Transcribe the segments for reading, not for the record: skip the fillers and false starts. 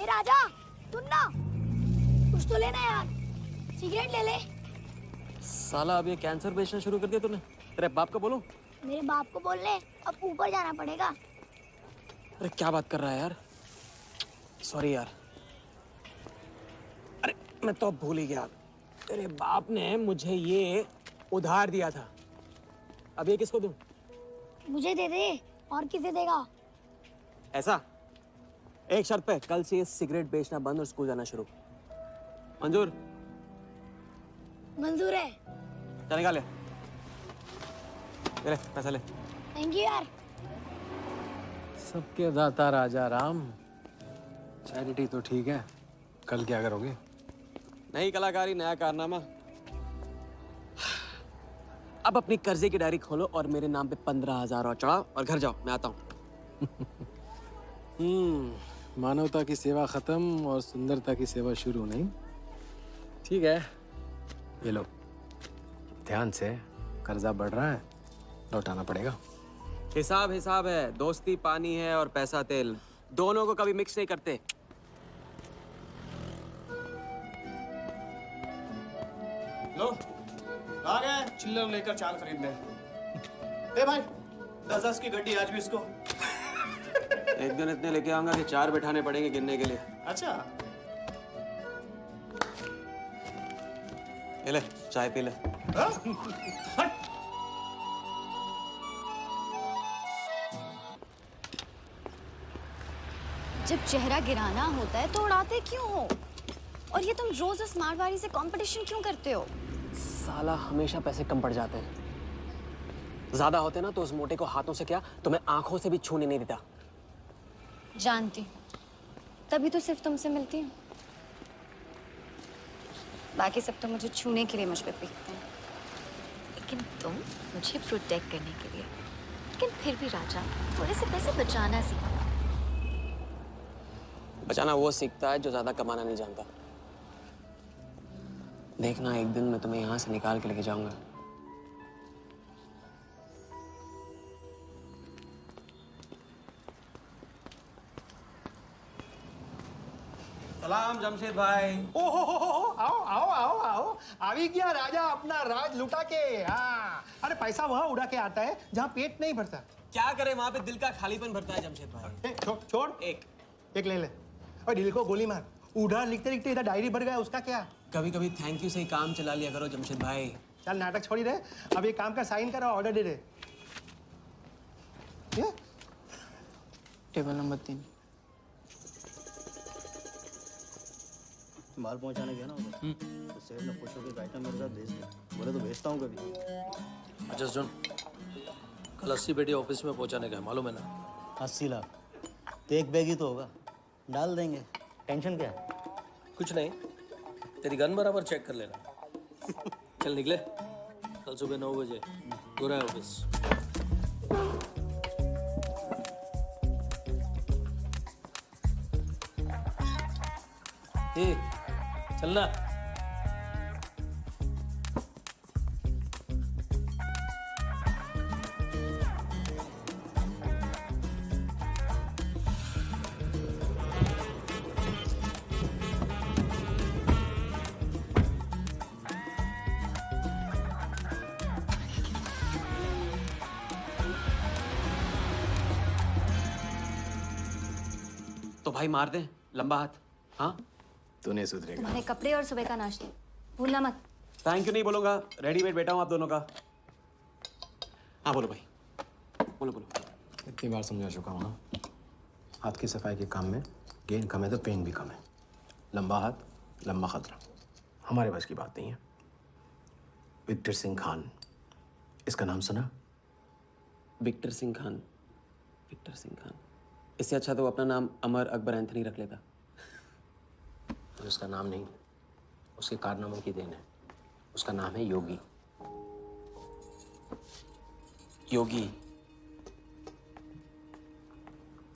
ए राजा, सुन ना, कुछ तो लेना यार, सिगरेट ले ले। साला अब ये कैंसर बेचना शुरू कर दिया तूने। तेरे बाप को बोलूं? मेरे बाप को बोल ले, अब ऊपर जाना पड़ेगा। अरे क्या बात कर रहा है यार, सॉरी यार। अरे मैं तो भूल ही गया, तेरे बाप ने मुझे ये उधार दिया था। अब ये किसको दूं? मुझे दे दे, और किसे देगा? ऐसा एक शर्त पे, कल से ये सिगरेट बेचना बंद और स्कूल जाना शुरू। मंजूर? मंजूर है। चल निकाल ले पैसा ले। थैंक यू यार। सबके दाता राजा राम। चैरिटी तो ठीक है, कल क्या करोगे? नई कलाकारी, नया कारनामा। अब अपनी कर्जे की डायरी खोलो और मेरे नाम पे 15,000 और चढ़ाओ और घर जाओ, मैं आता हूँ। मानवता की सेवा खत्म और सुंदरता की सेवा शुरू नहीं। ठीक है, ये लो, ध्यान से, कर्जा बढ़ रहा है, लौटाना पड़ेगा। हिसाब हिसाब है, दोस्ती पानी है और पैसा तेल, दोनों को कभी मिक्स नहीं करते। लो आ गए चिल्लर लेकर चाल खरीदने। ए भाई 10-10 की गड्डी आज भी इसको। एक दिन इतने लेके आऊंगा कि 4 बिठाने पड़ेंगे गिनने के लिए। अच्छा ये ले चाय पी ले। जब चेहरा गिराना होता है तो उड़ाते क्यों हो? और ये तुम रोज उस मारवाड़ी से कंपटीशन क्यों करते हो? साला हमेशा पैसे कम पड़ जाते हैं, ज्यादा होते ना तो उस मोटे को हाथों से क्या, तो मैं आंखों से भी छूने नहीं देता। जानती, तभी तो सिर्फ तुमसे मिलती हूँ। बाकी सब तो मुझे छूने के लिए मुझ पे पीटते हैं। लेकिन तुम मुझे प्रोटेक्ट करने के लिए। लेकिन फिर भी राजा, थोड़े से पैसे बचाना सीखो। बचाना वो सीखता है जो ज्यादा कमाना नहीं जानता। देखना एक दिन मैं तुम्हें यहाँ से निकाल के लेके जाऊंगा। सलाम जमशेद भाई। ओ हो, आओ आओ आओ आओ, आवी गया राजा अपना राज लुटा के। हाँ, अरे पैसा वहाँ उड़ा के आता है जहाँ पेट नहीं भरता। क्या करे, वहां पे दिल का खालीपन भरता है जमशेद भाई। छोड़ एक ले ले और दिल को गोली मार। उधार लिखते लिखते इधर डायरी भर गया, उसका क्या? कभी कभी थैंक यू से ही काम चला लिया करो जमशेद भाई। चल नाटक छोड़ी रहे, अब ये काम का साइन करो, ऑर्डर दे दे। Table number 3। माल पहुंचाने गया ना उधर, तो सेठ ने खुश होकर आइटम मेरे साथ भेज दिया। बोले तो भेजता हूँ कभी। अच्छा सुन, कल 80 पेटी ऑफिस में पहुंचाने का है, मालूम है ना? 80 लाख तो एक बैग ही तो होगा, डाल देंगे, टेंशन क्या है? कुछ नहीं, तेरी गन बराबर चेक कर लेना। चल निकले, कल सुबह 9 बजे पूरा है ऑफिस। चलना। तो भाई मार दे लंबा हाथ। हाँ तू नहीं सुधरेगा। तुम्हारे कपड़े और सुबह का नाश्ता भूलना मत। थैंक यू नहीं बोलूंगा, रेडीमेड बैठा हूँ आप दोनों का। हाँ बोलो भाई, बोलो बोलो। इतनी बार समझा चुका हूँ ना, हाथ की सफाई के काम में गेन कम है तो पेन भी कम है। लंबा हाथ लंबा खतरा, हमारे बस की बात नहीं है। विक्टर सिंह खान, इसका नाम सुना? विक्टर सिंह खान, विक्टर सिंह खान, इससे अच्छा तो वो अपना नाम अमर अकबर एंथनी रख लेता। उसका नाम नहीं, उसके कारनामों की देन है। उसका नाम है योगी। योगी?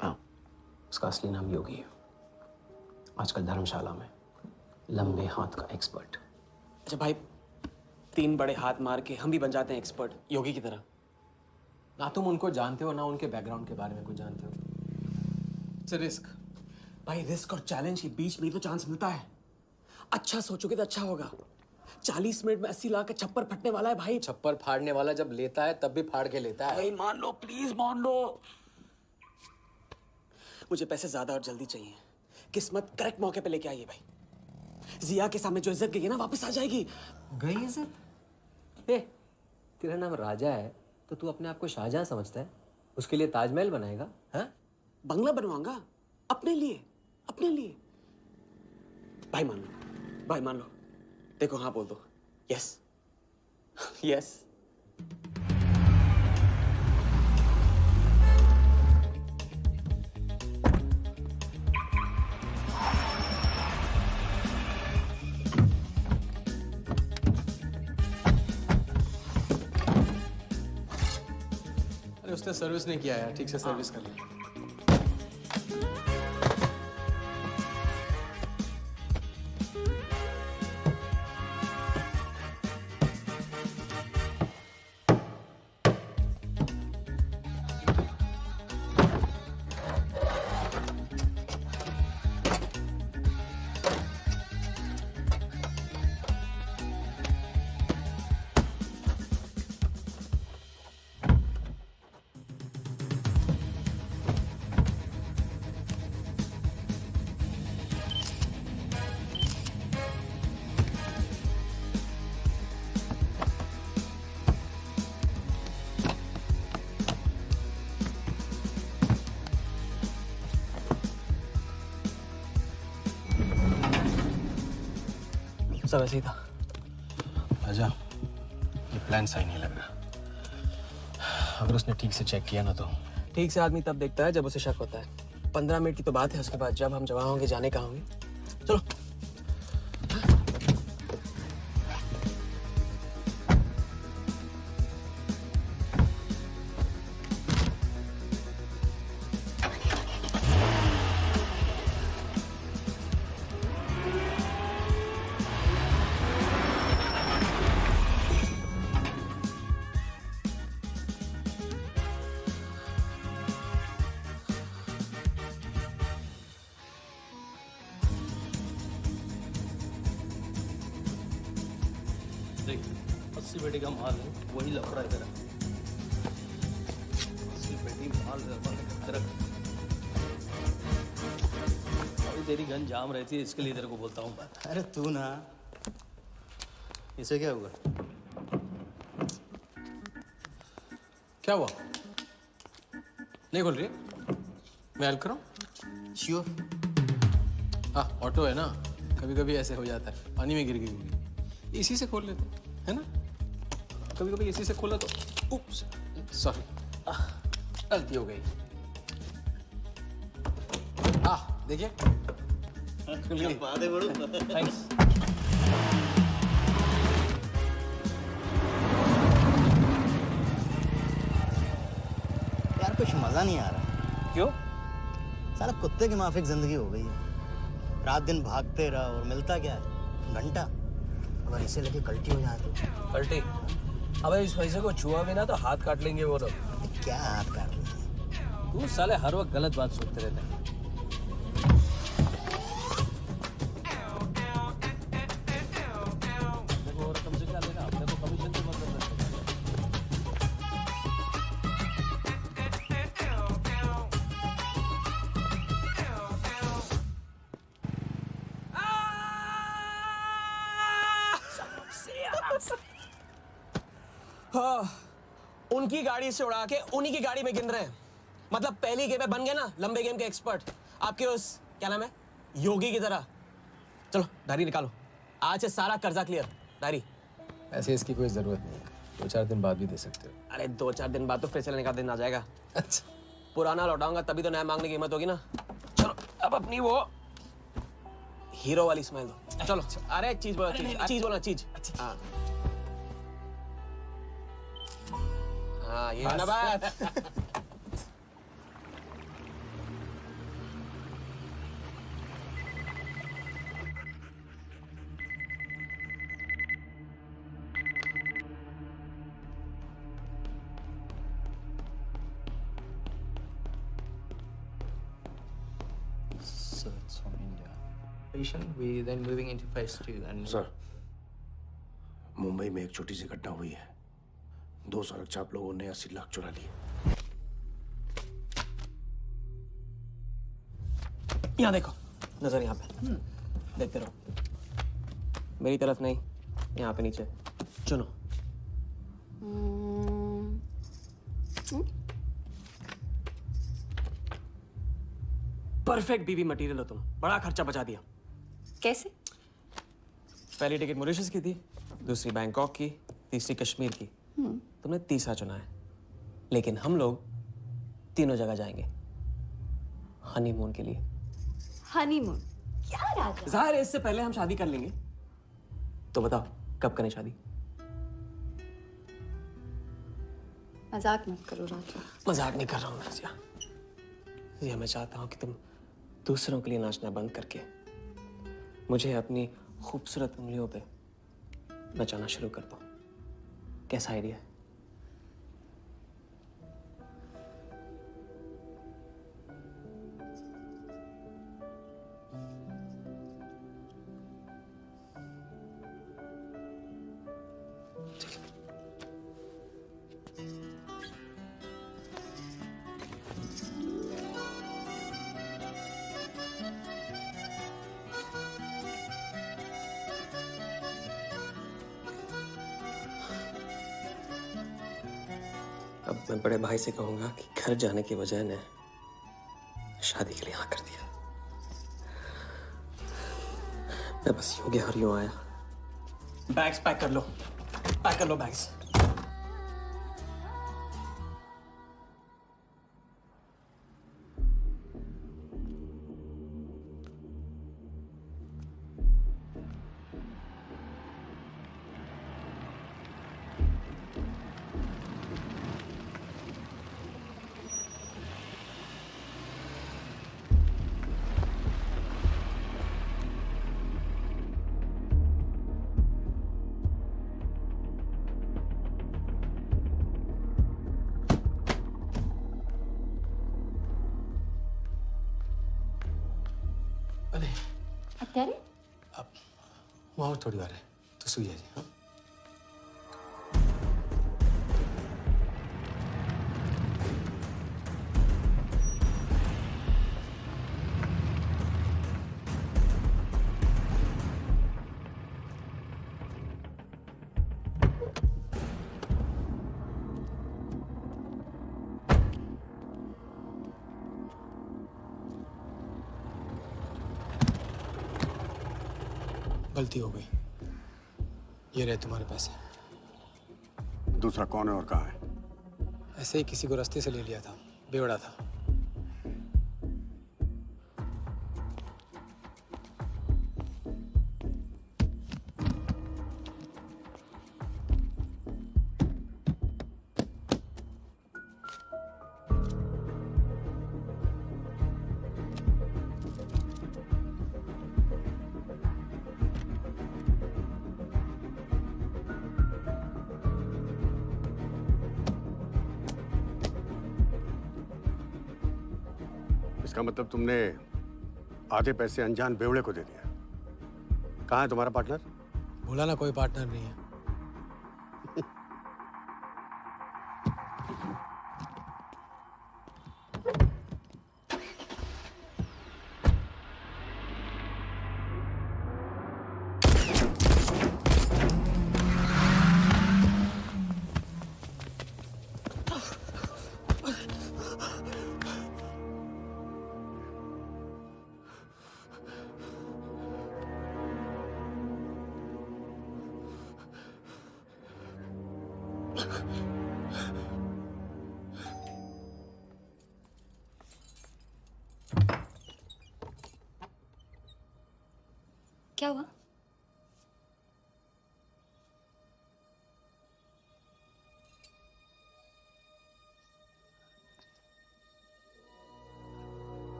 हाँ, उसका असली नाम योगी है। आजकल धर्मशाला में लंबे हाथ का एक्सपर्ट। अच्छा भाई, 3 बड़े हाथ मार के हम भी बन जाते हैं एक्सपर्ट योगी की तरह। ना तुम उनको जानते हो ना उनके बैकग्राउंड के बारे में कुछ जानते हो। इट्स अ रिस्क, भाई रिस्क और चैलेंज के बीच में ही तो चांस मिलता है। अच्छा सोचोगे तो अच्छा होगा। 40 मिनट में 80 लाख का छप्पर फटने वाला है भाई। छप्पर फाड़ने वाला जब लेता है तब भी फाड़ के लेता है। भाई मान लो, प्लीज मान लो। मुझे पैसे ज्यादा और जल्दी चाहिए। किस्मत करेक्ट मौके पे लेके आई है भाई। जिया के सामने जो इज्जत गई है ना, वापस आ जाएगी। गई इज्जत? ए, तेरा नाम राजा है तो तू अपने आप को शाहजहां समझता है? उसके लिए ताजमहल बनाएगा? हाँ? बंगला बनवाऊंगा अपने लिए, अपने लिए। भाई मान लो, भाई मान लो। देखो हाँ बोल दो। Yes yes. अरे उसने सर्विस नहीं किया यार, ठीक से सर्विस कर लिया। सब ऐसे ही था। राजा, ये प्लान सही नहीं लग रहा। अगर उसने ठीक से चेक किया ना तो। ठीक से आदमी तब देखता है जब उसे शक होता है। 15 मिनट की तो बात है, उसके बाद जब हम जवां होंगे जाने कहाँ होंगे। चलो। देख 80 पेटी का माल है, वही लफड़ा है तेरा। 80 पेटी माल तेरा। अभी तेरी गन जाम रहती है, इसके लिए तेरे को बोलता हूँ मैं। अरे तू ना, इसे क्या हुआ? क्या हुआ? नहीं खोल रही? मैं हेल्प करूं? श्योर। हाँ, ऑटो है ना, कभी कभी ऐसे हो जाता है। पानी में गिर गई होगी, इसी से खोल लेते है ना। कभी कभी इसी से खोला तो उप्स, सॉरी, गलती हो गई। देखिए, थैंक्स। यार कुछ मजा नहीं आ रहा। क्यों? साला कुत्ते की माफिक जिंदगी हो गई है। रात दिन भागते रहो और मिलता क्या है? घंटा। अगर इसे लेके कल्टी हो जाए तो? पलटी। अबे इस पैसे को छुआ भी ना तो हाथ काट लेंगे वो लोग। क्या हाथ काट लेंगे? तू साले हर वक्त गलत बात सोचते रहते हैं। देखो और कम से क्या लेगा, अपने को कमीशन तो मत कर सकते। हाँ, उनकी गाड़ी से उड़ा के उन्हीं की गाड़ी में गिन रहे हैं। मतलब पहली गेम में बन गए ना लंबे गेम के एक्सपर्ट। आपके उस क्या नाम है, योगी की तरह। चलो डायरी निकालो, आज से सारा कर्जा क्लियर। डायरी। ऐसे इसकी कोई जरूरत नहीं है, 2-4 दिन बाद भी दे सकते हो। अरे 2-4 दिन बाद तो फिर से लेने का दिन आ जाएगा। अच्छा, पुराना लौटाऊंगा तभी तो नया मांगने की हिम्मत होगी ना। चलो अब अपनी वो हीरो वाली स्माइल दो। चलो। अरे चीज बोलो, चीज बोलो, चीज। हाँ हाँ, ये है ना बात। Sir operation. We then moving into phase 2. And sir, Mumbai में एक छोटी सी घटना हुई है। 2 सड़क चाप लोगों ने 80 लाख चुरा लिए। यहाँ देखो, नजर यहाँ पे। देखते रहो। मेरी तरफ नहीं, यहाँ पे नीचे। चुनो। परफेक्ट बीवी मटेरियल हो तुम। बड़ा खर्चा बचा दिया। कैसे? पहली टिकट मॉरिशस की थी, दूसरी बैंकॉक की, तीसरी कश्मीर की। तुमने तीसरा चुना है। लेकिन हम लोग तीनों जगह जाएंगे हनीमून के लिए। हनीमून? क्या राजा? जाहिर है इससे पहले हम शादी कर लेंगे। तो बताओ कब करें शादी? मजाक मत करो राजा। मजाक नहीं कर रहा हूँ नाज़िया। ये मैं चाहता हूँ कि तुम दूसरों के लिए नाचना बंद करके मुझे अपनी खूबसूरत उंगलियों पे नचाना शुरू कर दो। कैसा आइडिया है? अब मैं बड़े भाई से कहूंगा कि घर जाने की बजाय ने शादी के लिए हाँ कर दिया। मैं बस यूं गया और यूं आया। बैग्स पैक कर लो, पैक कर लो बैग्स। અત્યારે? वहाँ और थोड़ी बार है तो सुई जाइए। हाँ? गलती हो गई। ये रहे तुम्हारे पैसे। दूसरा कौन है और कहाँ है? ऐसे ही किसी को रास्ते से ले लिया था, बेवड़ा था। इसका मतलब तुमने आधे पैसे अनजान बेवड़े को दे दिया। कहाँ है तुम्हारा पार्टनर? बोला ना कोई पार्टनर नहीं है। क्या हुआ?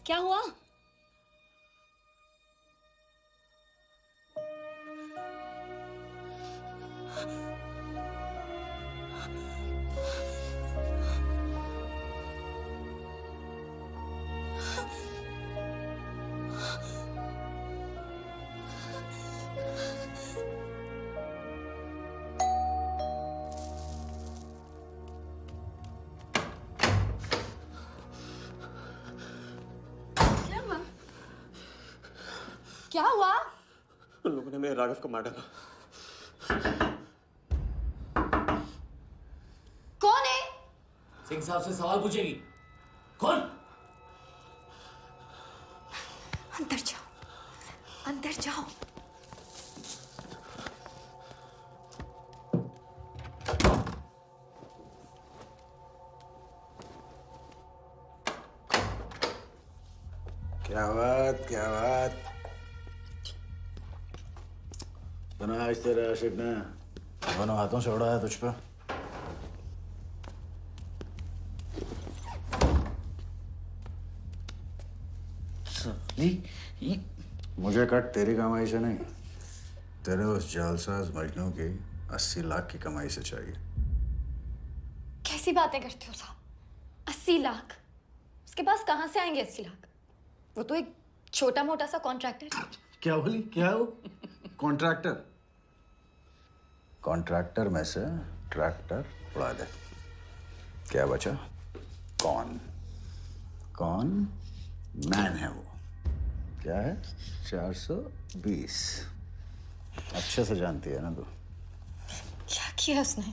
क्या हुआ? क्या हुआ? उन लोगों ने मेरे राघव को मार डाला। कौन है? सिंह साहब से सवाल पूछेगी। कौन? अंदर जाओ, अंदर जाओ। क्या बात, क्या बात। बना आज तेरे आशिक ने दोनों हाथों से उड़ाया तुझ पे। मुझे कट तेरी कमाई से नहीं, तेरे उस जालसाज मजनू की 80 लाख की कमाई से चाहिए। कैसी बातें करते हो साहब? 80 लाख? उसके पास कहाँ से आएंगे 80 लाख? वो तो एक छोटा मोटा सा कॉन्ट्रैक्टर है। क्या बोली? क्या है वो? कॉन्ट्रैक्टर? कॉन्ट्रैक्टर में से ट्रैक्टर उड़ा दे। क्या बचा? कौन मैन है वो? क्या है? 420। अच्छे से जानती है ना तू। क्या किया उसने?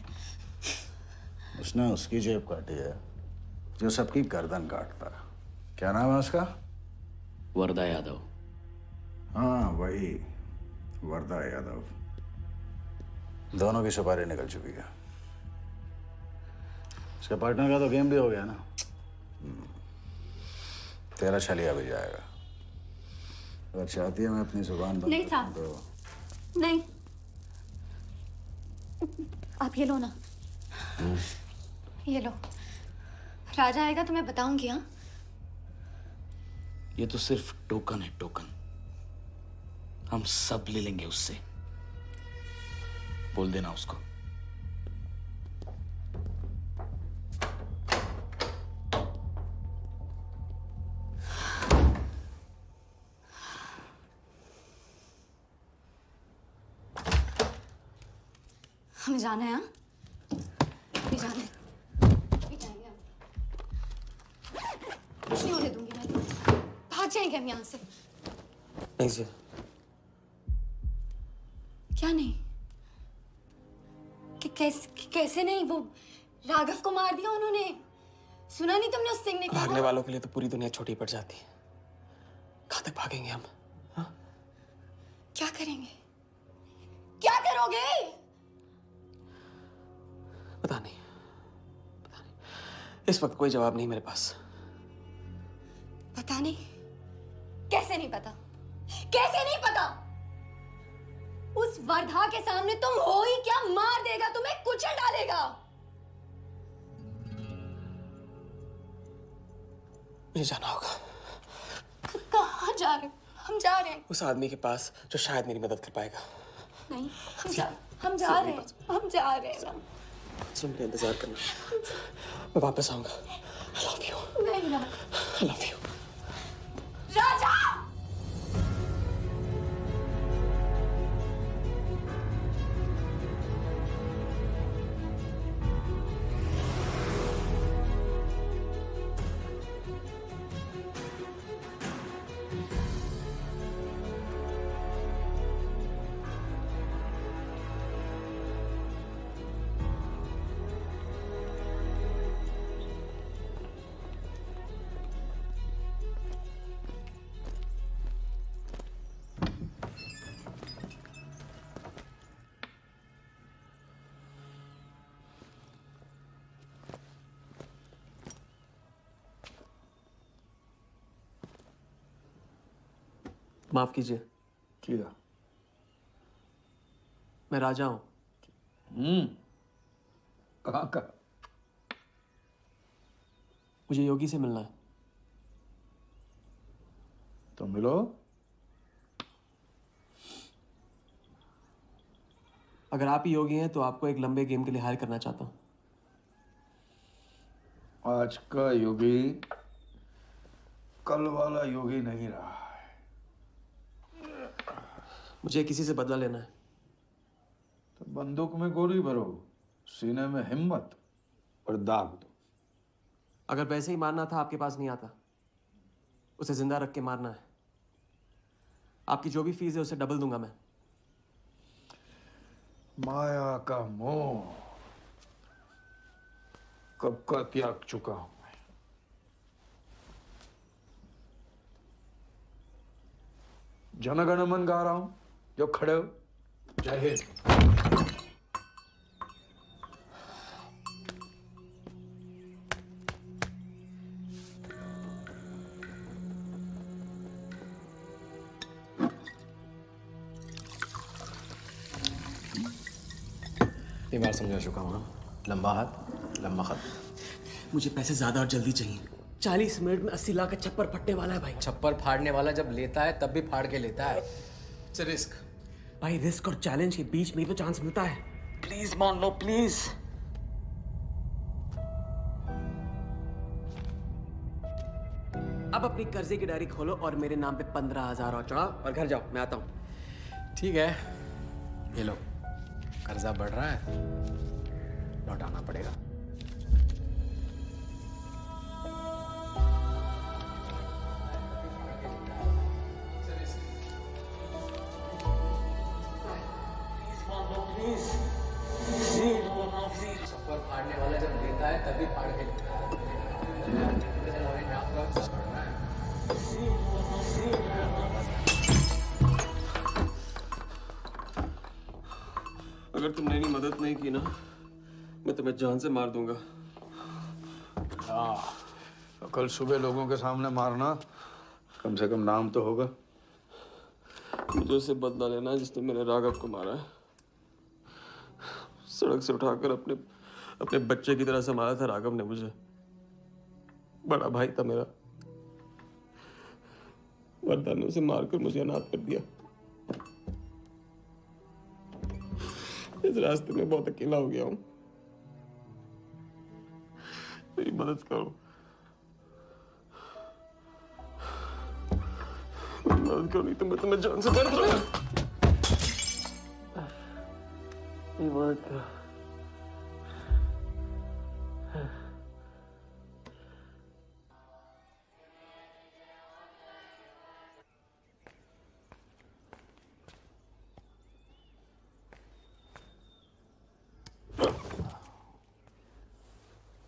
उसने उसकी जेब काटी है जो सबकी गर्दन काटता। क्या नाम है उसका? वरदा यादव। हाँ वही, वरदा यादव। दोनों की सुपारी निकल चुकी है। उसके पार्टनर का तो गेम भी हो गया ना। तेरा छलिया भी जाएगा। अगर चाहती है मैं अपनी जुबान बंद नहीं साहब, तो नहीं। आप ये लो ना, ये लो। राजा आएगा तो मैं बताऊंगी। हाँ, ये तो सिर्फ टोकन है, टोकन। हम सब ले लेंगे उससे। बोल देना उसको। हमें जाना है। हाँ, अभी जाना है। अभी जाएंगे हम। कुछ नहीं होने दूंगी मैं। भाग जाएंगे हम यहाँ से। नहीं सर। क्या नहीं? कैसे नहीं? वो राघव को मार दिया उन्होंने। सुना नहीं तुमने उस सिंह ने? भागने वालों के लिए तो पूरी दुनिया छोटी पड़ जाती है। कहाँ तक भागेंगे हम? हाँ? क्या करेंगे? क्या करोगे? पता नहीं। इस वक्त कोई जवाब नहीं मेरे पास। पता नहीं? कैसे नहीं पता? कैसे नहीं पता? उस वर्धा के सामने तुम हो ही क्या? मार देगा तुम्हें, कुचल डालेगा। मुझे जाना होगा। कहाँ जा रहे हो? हम जा रहे हैं। उस आदमी के पास जो शायद मेरी मदद कर पाएगा। नहीं, हम जा रहे हैं। हम जा रहे हैं। सुन, मेरा इंतजार करना। मैं वापस आऊंगा। I love you. नहीं ना। I love you. राजा! माफ कीजिए। किया। मैं राजा हूं। कहाँ का? मुझे योगी से मिलना है। तो मिलो। अगर आप ही योगी हैं तो आपको एक लंबे गेम के लिए हायर करना चाहता हूं। आज का योगी कल वाला योगी नहीं रहा है। मुझे किसी से बदला लेना है। तो बंदूक में गोली भरो, सीने में हिम्मत और दाग दो। अगर वैसे ही मारना था आपके पास नहीं आता। उसे जिंदा रख के मारना है। आपकी जो भी फीस है उसे डबल दूंगा मैं। माया का मोह कब का त्याग चुका हूं मैं। जनगण मन गा रहा हूं, जो खड़े हो। जय हिंद। ये बार समझा चुका हूँ। लंबा हाथ लंबा खत। मुझे पैसे ज्यादा और जल्दी चाहिए। 40 मिनट में 80 लाख का छप्पर फटने वाला है भाई। छप्पर फाड़ने वाला जब लेता है तब भी फाड़ के लेता है। It's risk. भाई रिस्क और चैलेंज के बीच में ही तो चांस मिलता है। प्लीज मान लो प्लीज। अब अपनी कर्जे की डायरी खोलो और मेरे नाम पे 15,000 और चढ़ाओ और घर जाओ। मैं आता हूँ। ठीक है, ये लो, कर्जा बढ़ रहा है, लौटाना पड़ेगा। छप्पर फाड़ने वाला जब लेता है तभी फाड़ के लेता है। अगर तुमने मेरी मदद नहीं की ना, मैं तुम्हें जान से मार दूंगा। तो कल सुबह लोगों के सामने मारना, कम से कम नाम तो होगा। मुझे उससे बदला लेना है जिसने मेरे राघव को मारा है। सड़क से उठाकर अपने बच्चे की तरह संभाला था राघव ने मुझे। बड़ा भाई था मेरा, वरदान ने उसे मारकर मुझे अनाथ कर दिया। इस रास्ते में बहुत अकेला हो गया हूं। मेरी मदद करो, मेरी मदद करो, नहीं तो मैं तुम्हें जान से मार दूंगा। मेरी मदद करो।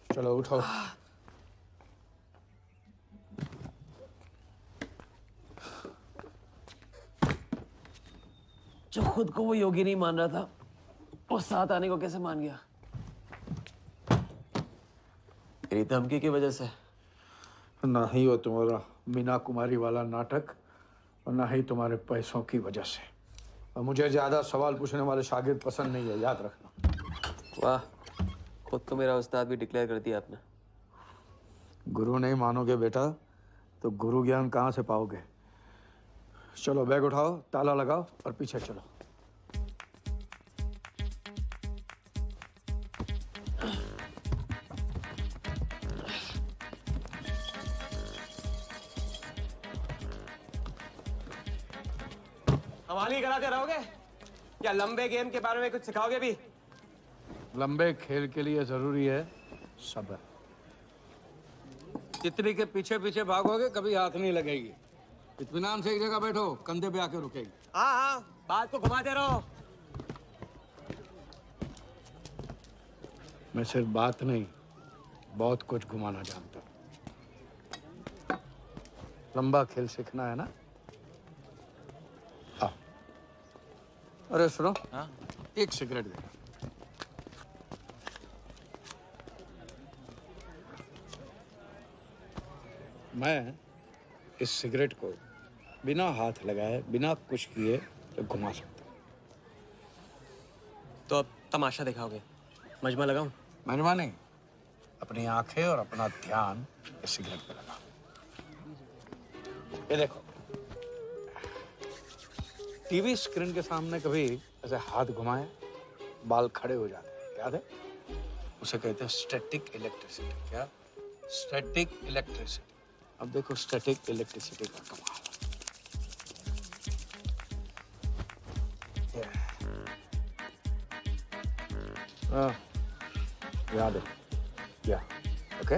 चलो उठो। जो खुद को वो योगी नहीं मान रहा था, वो साथ आने को कैसे मान गया? मेरी धमकी की वजह से। ना ही वो तुम्हारा मीना कुमारी वाला नाटक और ना ही तुम्हारे पैसों की वजह से। और मुझे ज्यादा सवाल पूछने वाले शागिर्द पसंद नहीं है, याद रखना। वाह, खुद तो मेरा उस्ताद भी डिक्लेयर कर दिया आपने। गुरु नहीं मानोगे बेटा तो गुरु ज्ञान कहाँ से पाओगे। चलो बैग उठाओ, ताला लगाओ और पीछे चलो। हमारी कराते रहोगे या लंबे गेम के बारे में कुछ सिखाओगे भी? लंबे खेल के लिए जरूरी है सब्र। तितली के पीछे पीछे भागोगे कभी हाथ नहीं लगेगी। इत्मीनान से एक जगह बैठो, कंधे पे आके रुकेगी। हाँ हाँ, बात को घुमाते रहो। मैं सिर्फ बात नहीं, बहुत कुछ घुमाना जानता हूँ। लंबा खेल सीखना है ना? आओ। अरे सुनो, एक सिगरेट दे। मैं इस सिगरेट को बिना हाथ लगाए, बिना कुछ किए तो घुमा सकता हूँ। तो अब तमाशा दिखाओगे? मजमा लगाऊं? मजमा नहीं, अपनी आंखें और अपना ध्यान इस सिगरेट पे लगाओ। ये देखो, टीवी स्क्रीन के सामने कभी ऐसे हाथ घुमाए बाल खड़े हो जाते हैं, याद है? उसे कहते हैं स्टैटिक इलेक्ट्रिसिटी। क्या? Static electricity. अब देखो स्टैटिक इलेक्ट्रिसिटी का कमाल। याद है? या ओके।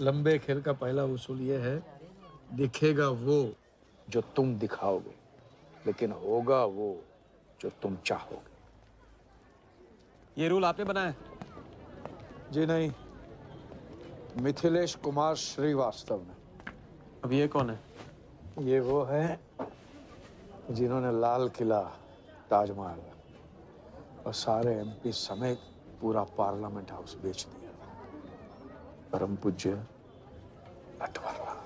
लंबे खेल का पहला उसूल ये है, दिखेगा वो जो तुम दिखाओगे, लेकिन होगा वो जो तुम चाहोगे। ये रूल आपने बनाया? जी नहीं, मिथिलेश कुमार श्रीवास्तव ने। अब ये कौन है? ये वो है जिन्होंने लाल किला, ताजमहल और सारे एमपी समेत पूरा पार्लियामेंट हाउस बेच दिया। परम पूज्य नटवरलाल।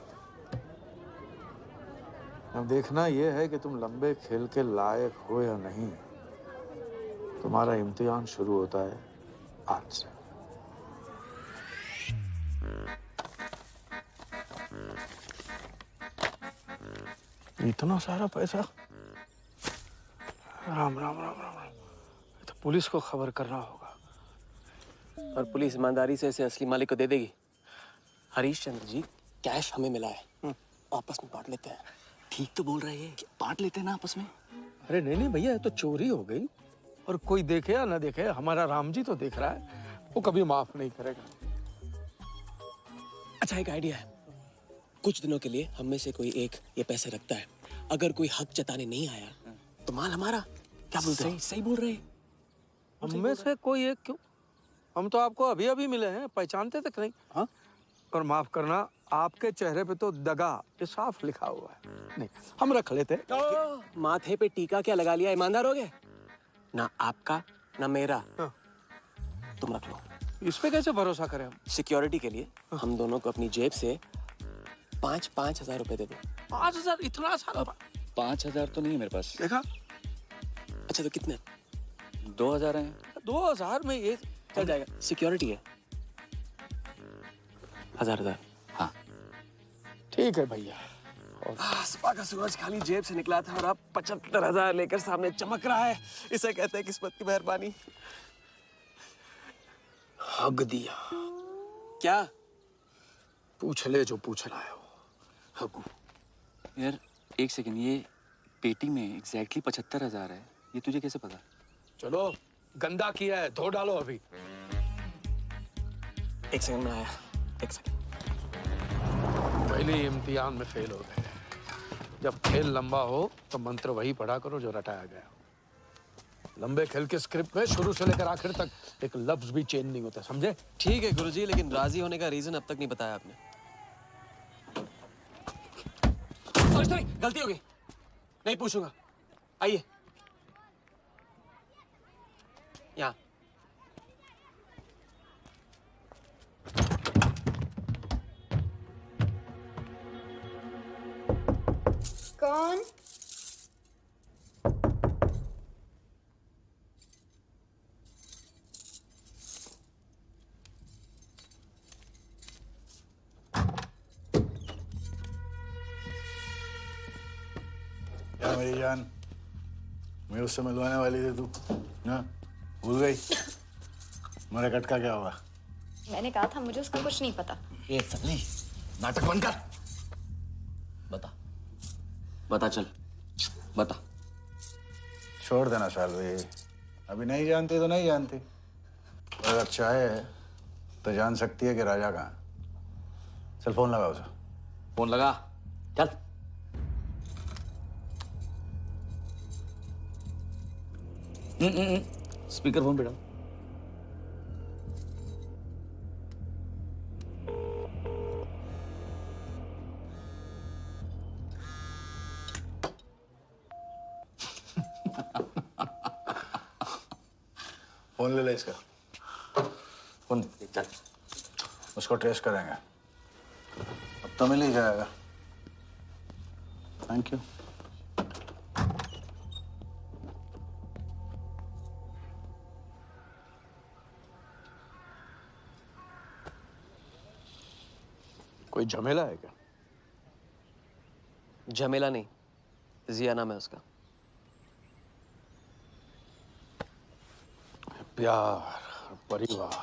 अब देखना यह है कि तुम लंबे खेल के लायक हो या नहीं। तुम्हारा इम्तिहान शुरू होता है आज से। इतना सारा पैसा? राम राम राम राम राम। तो पुलिस को खबर करना होगा। और पुलिस ईमानदारी से इसे असली मालिक को दे देगी। हरीश चंद्र जी, कैश हमें मिला है, आपस में बांट लेते हैं। ठीक तो बोल रहे हैं, बांट लेते हैं ना आपस में। अरे नहीं नहीं भैया, तो चोरी हो गई और कोई देखे या ना देखे, हमारा राम जी तो देख रहा है, वो कभी माफ नहीं करेगा। अच्छा, एक आइडिया है। कुछ दिनों के लिए हम में से कोई एक ये पैसे रखता है। अगर कोई हक जताने नहीं आया तो माल हमारा। क्या बोलते हैं? सही बोल रहे हैं। हम में से कोई एक क्यों? हम तो आपको अभी अभी मिले हैं, पहचानते तक नहीं। हाँ? और माफ करना, आपके चेहरे पे तो दगा ये साफ लिखा हुआ है। नहीं, हम रख लेते। माथे पे टीका क्या लगा लिया? ईमानदार हो गए? ना आपका ना मेरा। तुम रख लो। इस पे कैसे भरोसा करें हम? सिक्योरिटी के लिए हम दोनों को अपनी जेब से 5-5 हजार रुपए दे दो। 5,000? इतना सारा? 5,000 तो नहीं है मेरे पास। देखा? अच्छा, तो कितने? 2,000 हैं। 2,000 में ये चल जाएगा। सिक्योरिटी है 1,000। हाँ ठीक है भैया। सुबह का सूरज खाली जेब से निकला था और अब 75,000 लेकर सामने चमक रहा है। इसे कहते हैं किस्मत की मेहरबानी। हक दिया। क्या? पूछ ले जो पूछना है। हगू। यार एक सेकंड, ये पेटी में एग्जैक्टली 75,000 है। ये तुझे कैसे पता? चलो, गंदा किया है, धो डालो अभी। एक सेकंड में आया। एक सेकंड। पहले इम्तिहान में फेल हो गए। जब खेल लंबा हो तो मंत्र वही पढ़ा करो जो रटाया गया। लंबे खेल के स्क्रिप्ट में शुरू से लेकर आखिर तक एक लफ्ज भी चेंज नहीं होता, समझे? ठीक है गुरुजी, लेकिन राजी होने का रीजन अब तक नहीं बताया आपने। सॉरी, गलती हो गई। नहीं पूछूंगा। आइए यहाँ। कौन? क्या मेरी जान, मैं उससे मिलवाने वाली थी, तू ना भूल गई? मेरा कटका क्या हुआ? मैंने कहा था मुझे उसका कुछ नहीं पता। ये सन्नी, नाटक बंद कर। बता। बता चल, बता। छोड़ देना शालवी, अभी नहीं जानती तो नहीं जानती। अगर चाहे तो जान सकती है कि राजा कहाँ। चल फोन लगा उसे। फोन लगा। चल। स्पीकर फोन पे डाल। फोन ले ले इसका। फोन चल, उसको ट्रेस करेंगे। अब तो मिल ही जाएगा। Thank you. कोई झमेला है क्या? झमेला नहीं, जिया नाम है उसका। प्यार, परिवार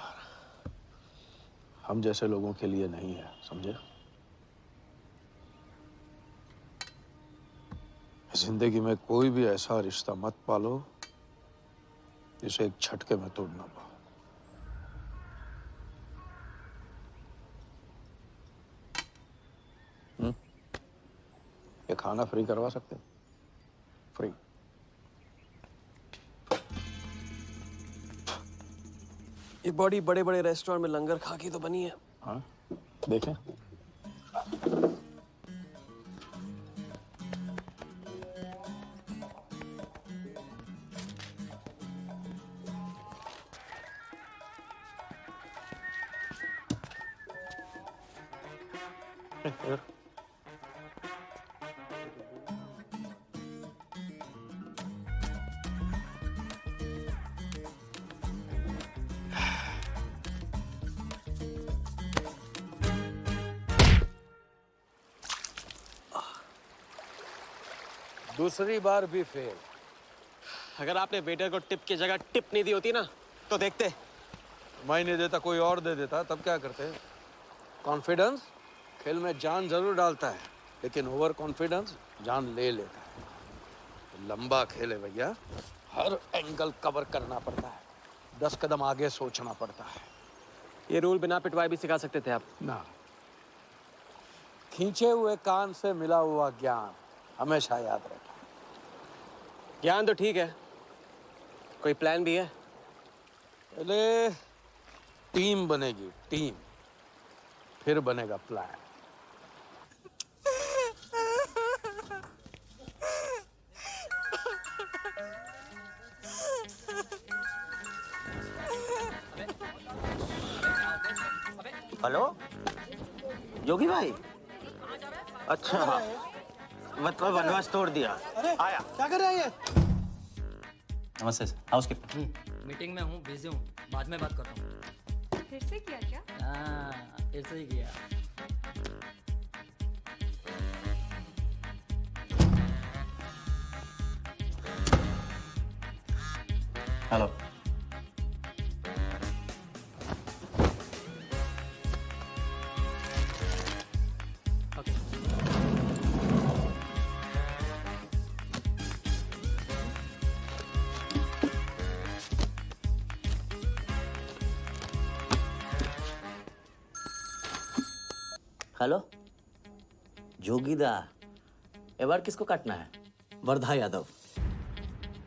हम जैसे लोगों के लिए नहीं है, समझे? जिंदगी में कोई भी ऐसा रिश्ता मत पालो जिसे एक झटके में तोड़ ना पाओ। खाना फ्री करवा सकते हैं, फ्री। ये बॉडी बड़े बड़े रेस्टोरेंट में लंगर खा के तो बनी है। हाँ देखें। दूसरी बार भी फेल। अगर आपने वेटर को टिप की जगह टिप नहीं दी होती ना तो देखते। मैं नहीं देता, कोई और दे देता, तब क्या करते? कॉन्फिडेंस खेल में जान जरूर डालता है, लेकिन ओवर कॉन्फिडेंस जान ले लेता है। लंबा खेल है भैया, हर एंगल कवर करना पड़ता है, 10 कदम आगे सोचना पड़ता है। ये रूल बिना पिटवाए भी सिखा सकते थे आप ना। खींचे हुए कान से मिला हुआ ज्ञान हमेशा याद रहता है। ज्ञान तो ठीक है, कोई प्लान भी है? पहले टीम बनेगी, टीम, फिर बनेगा प्लान। हेलो योगी भाई, अच्छा मतलब वनवास तोड़ दिया। आया क्या कर रहे हैं ये? नमस्ते सर, हाउसकीपर। मीटिंग में हूँ, बिजी हूँ, बाद में बात करता हूँ। फिर से किया क्या? हाँ, फिर से ही किया। हेलो। हेलो जोगीदा, एबार किसको काटना है? वर्धा यादव,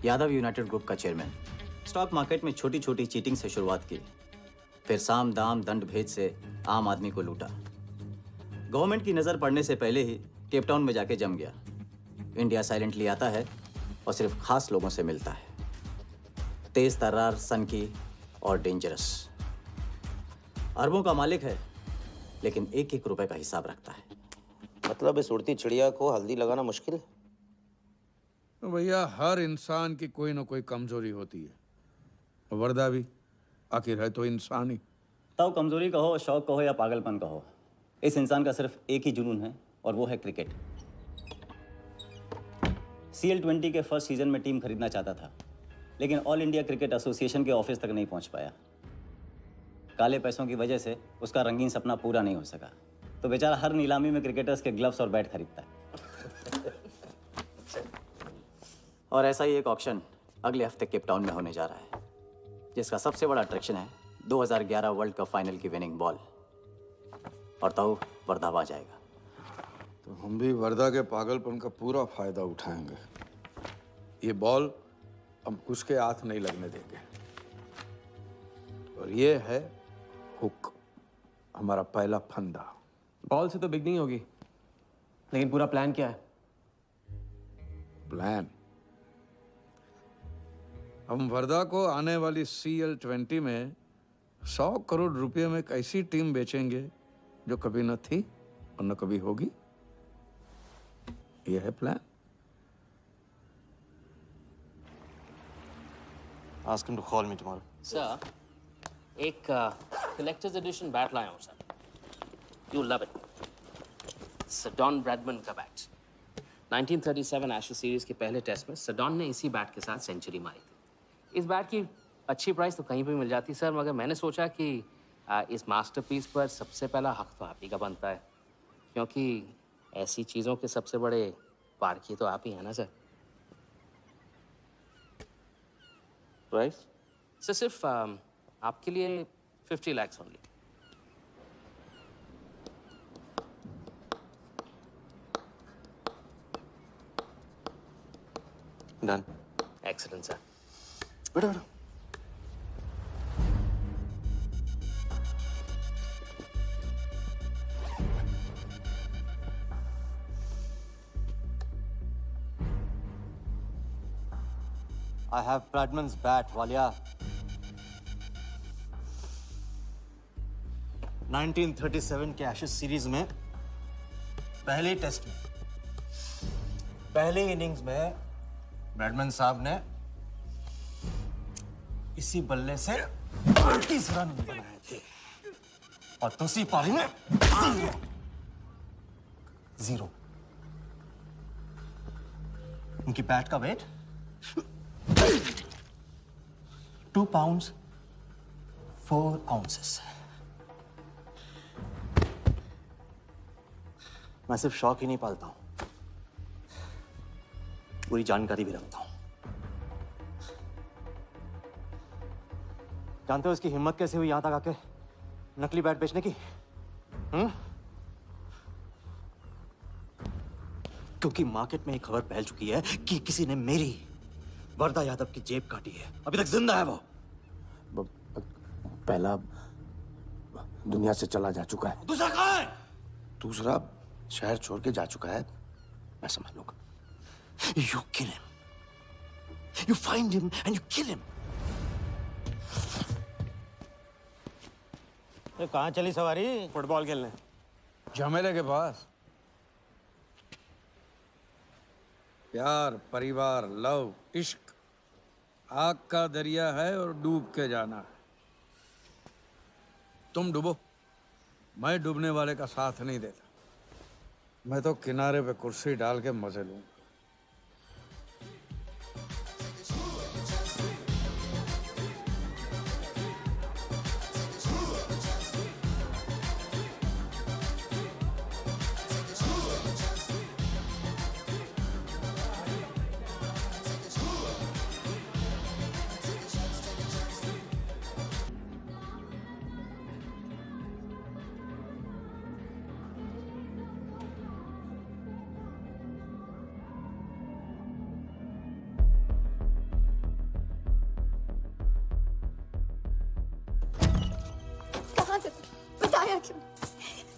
यादव यूनाइटेड ग्रुप का चेयरमैन। स्टॉक मार्केट में छोटी छोटी चीटिंग से शुरुआत की, फिर साम दाम दंड भेद से आम आदमी को लूटा। गवर्नमेंट की नज़र पड़ने से पहले ही केप टाउन में जाके जम गया। इंडिया साइलेंटली आता है और सिर्फ खास लोगों से मिलता है। तेज तर्रार, सनकी और डेंजरस। अरबों का मालिक है, लेकिन एक एक रुपए का हिसाब रखता है। मतलब इस उड़ती चिड़िया को हल्दी लगाना मुश्किल है? तो भैया हर इंसान की कोई ना कोई कमजोरी होती है, वर्दा भी आखिर है तो इंसान ही। ताऊ कमजोरी कहो, शौक कहो या पागलपन कहो, इस इंसान का सिर्फ एक ही जुनून है और वो है क्रिकेट। CL20 के फर्स्ट सीजन में टीम खरीदना चाहता था, लेकिन ऑल इंडिया क्रिकेट एसोसिएशन के ऑफिस तक नहीं पहुंच पाया। काले पैसों की वजह से उसका रंगीन सपना पूरा नहीं हो सका, तो बेचारा हर नीलामी में क्रिकेटर्स के ग्लव्स और बैट खरीदता है। और ऐसा ही एक ऑक्शन अगले हफ्ते केप टाउन में होने जा रहा है, जिसका सबसे बड़ा अट्रैक्शन है 2011 वर्ल्ड कप फाइनल की विनिंग बॉल। और ताऊ वर्धा आ जाएगा। तो हम भी वर्धा के पागलपन का पूरा फायदा उठाएंगे। ये बॉल हम उसके हाथ नहीं लगने देंगे। और ये है हुक, हमारा पहला फंदा। बॉल से तो बिगनिंग होगी, लेकिन पूरा प्लान क्या है? प्लान, हम वर्धा को आने वाली CL20 में 100 करोड़ रुपए में एक ऐसी टीम बेचेंगे जो कभी न थी और न कभी होगी। यह है plan. Ask him to call me tomorrow. Sir, एक कलेक्टर्स एडिशन बैट लाया हूँ sir. You love it. Sir Don Bradman का बैट। 1937 एशेज सीरीज के पहले टेस्ट में सडॉन ने इसी बैट के साथ सेंचुरी मारी थी। इस बैट की अच्छी प्राइस तो कहीं भी मिल जाती सर, मगर मैंने सोचा कि इस मास्टरपीस पर सबसे पहला हक तो आप ही का बनता है, क्योंकि ऐसी चीज़ों के सबसे बड़े पारखी तो आप ही हैं ना सर। प्राइस सर सिर्फ आपके लिए 50 lakhs only. Done. Excellent, sir. बैठो बैठो। I have Bradman's bat, Walia. 1937 के एशेज सीरीज में पहले टेस्ट में पहले इनिंग्स में ब्रैडमैन साहब ने इसी बल्ले से 38 रन बनाए थे और दूसरी पारी में जीरो। उनकी बैट का वेट 2 pounds 4 ounces। मैं सिर्फ शौक ही नहीं पालता हूं, पूरी जानकारी भी रखता हूं। जानते हो इसकी हिम्मत कैसे हुई यहां तक आके नकली बैट बेचने की? क्योंकि मार्केट में एक खबर फैल चुकी है कि किसी ने मेरी वरदा यादव की जेब काटी है। अभी तक जिंदा है वो। पहला दुनिया से चला जा चुका है, दूसरा कहाँ है? दूसरा शहर छोड़ के जा चुका है। मैं समझ लूंगा। You kill him. You find him and you kill him. कहाँ चली सवारी? फुटबॉल खेलने। झमेले के पास। प्यार, परिवार, लव, इश्क आग का दरिया है और डूब के जाना है। तुम डूबो, मैं डूबने वाले का साथ नहीं देता। मैं तो किनारे पे कुर्सी डाल के मजे लूंगा। बताया क्यों?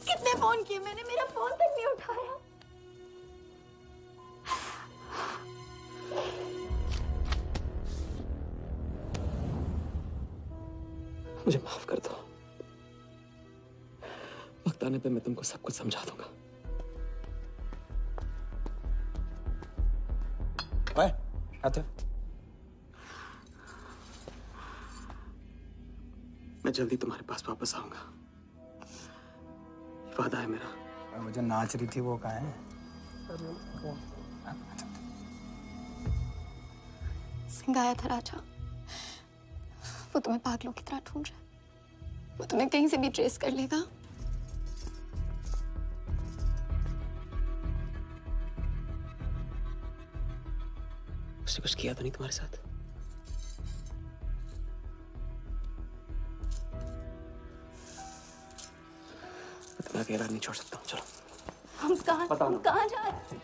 कितने फोन किए मैंने, मेरा फोन तक नहीं उठाया। मुझे माफ कर दो। वक्त आने पे मैं तुमको सब कुछ समझा दूंगा। ओए, आते। मैं जल्दी तुम्हारे पास वापस आऊंगा, वादा है मेरा। वो जो नाच रही थी वो कहाँ है? सिंह आया था राजा, वो तुम्हें पागलों की तरह ढूंढ रहा है। वो तुम्हें कहीं से भी ट्रेस कर लेगा। उसने कुछ किया तो नहीं तुम्हारे साथ? मैं अकेला नहीं छोड़ सकता हूँ। चलो। हम कहाँ जा रहे हैं?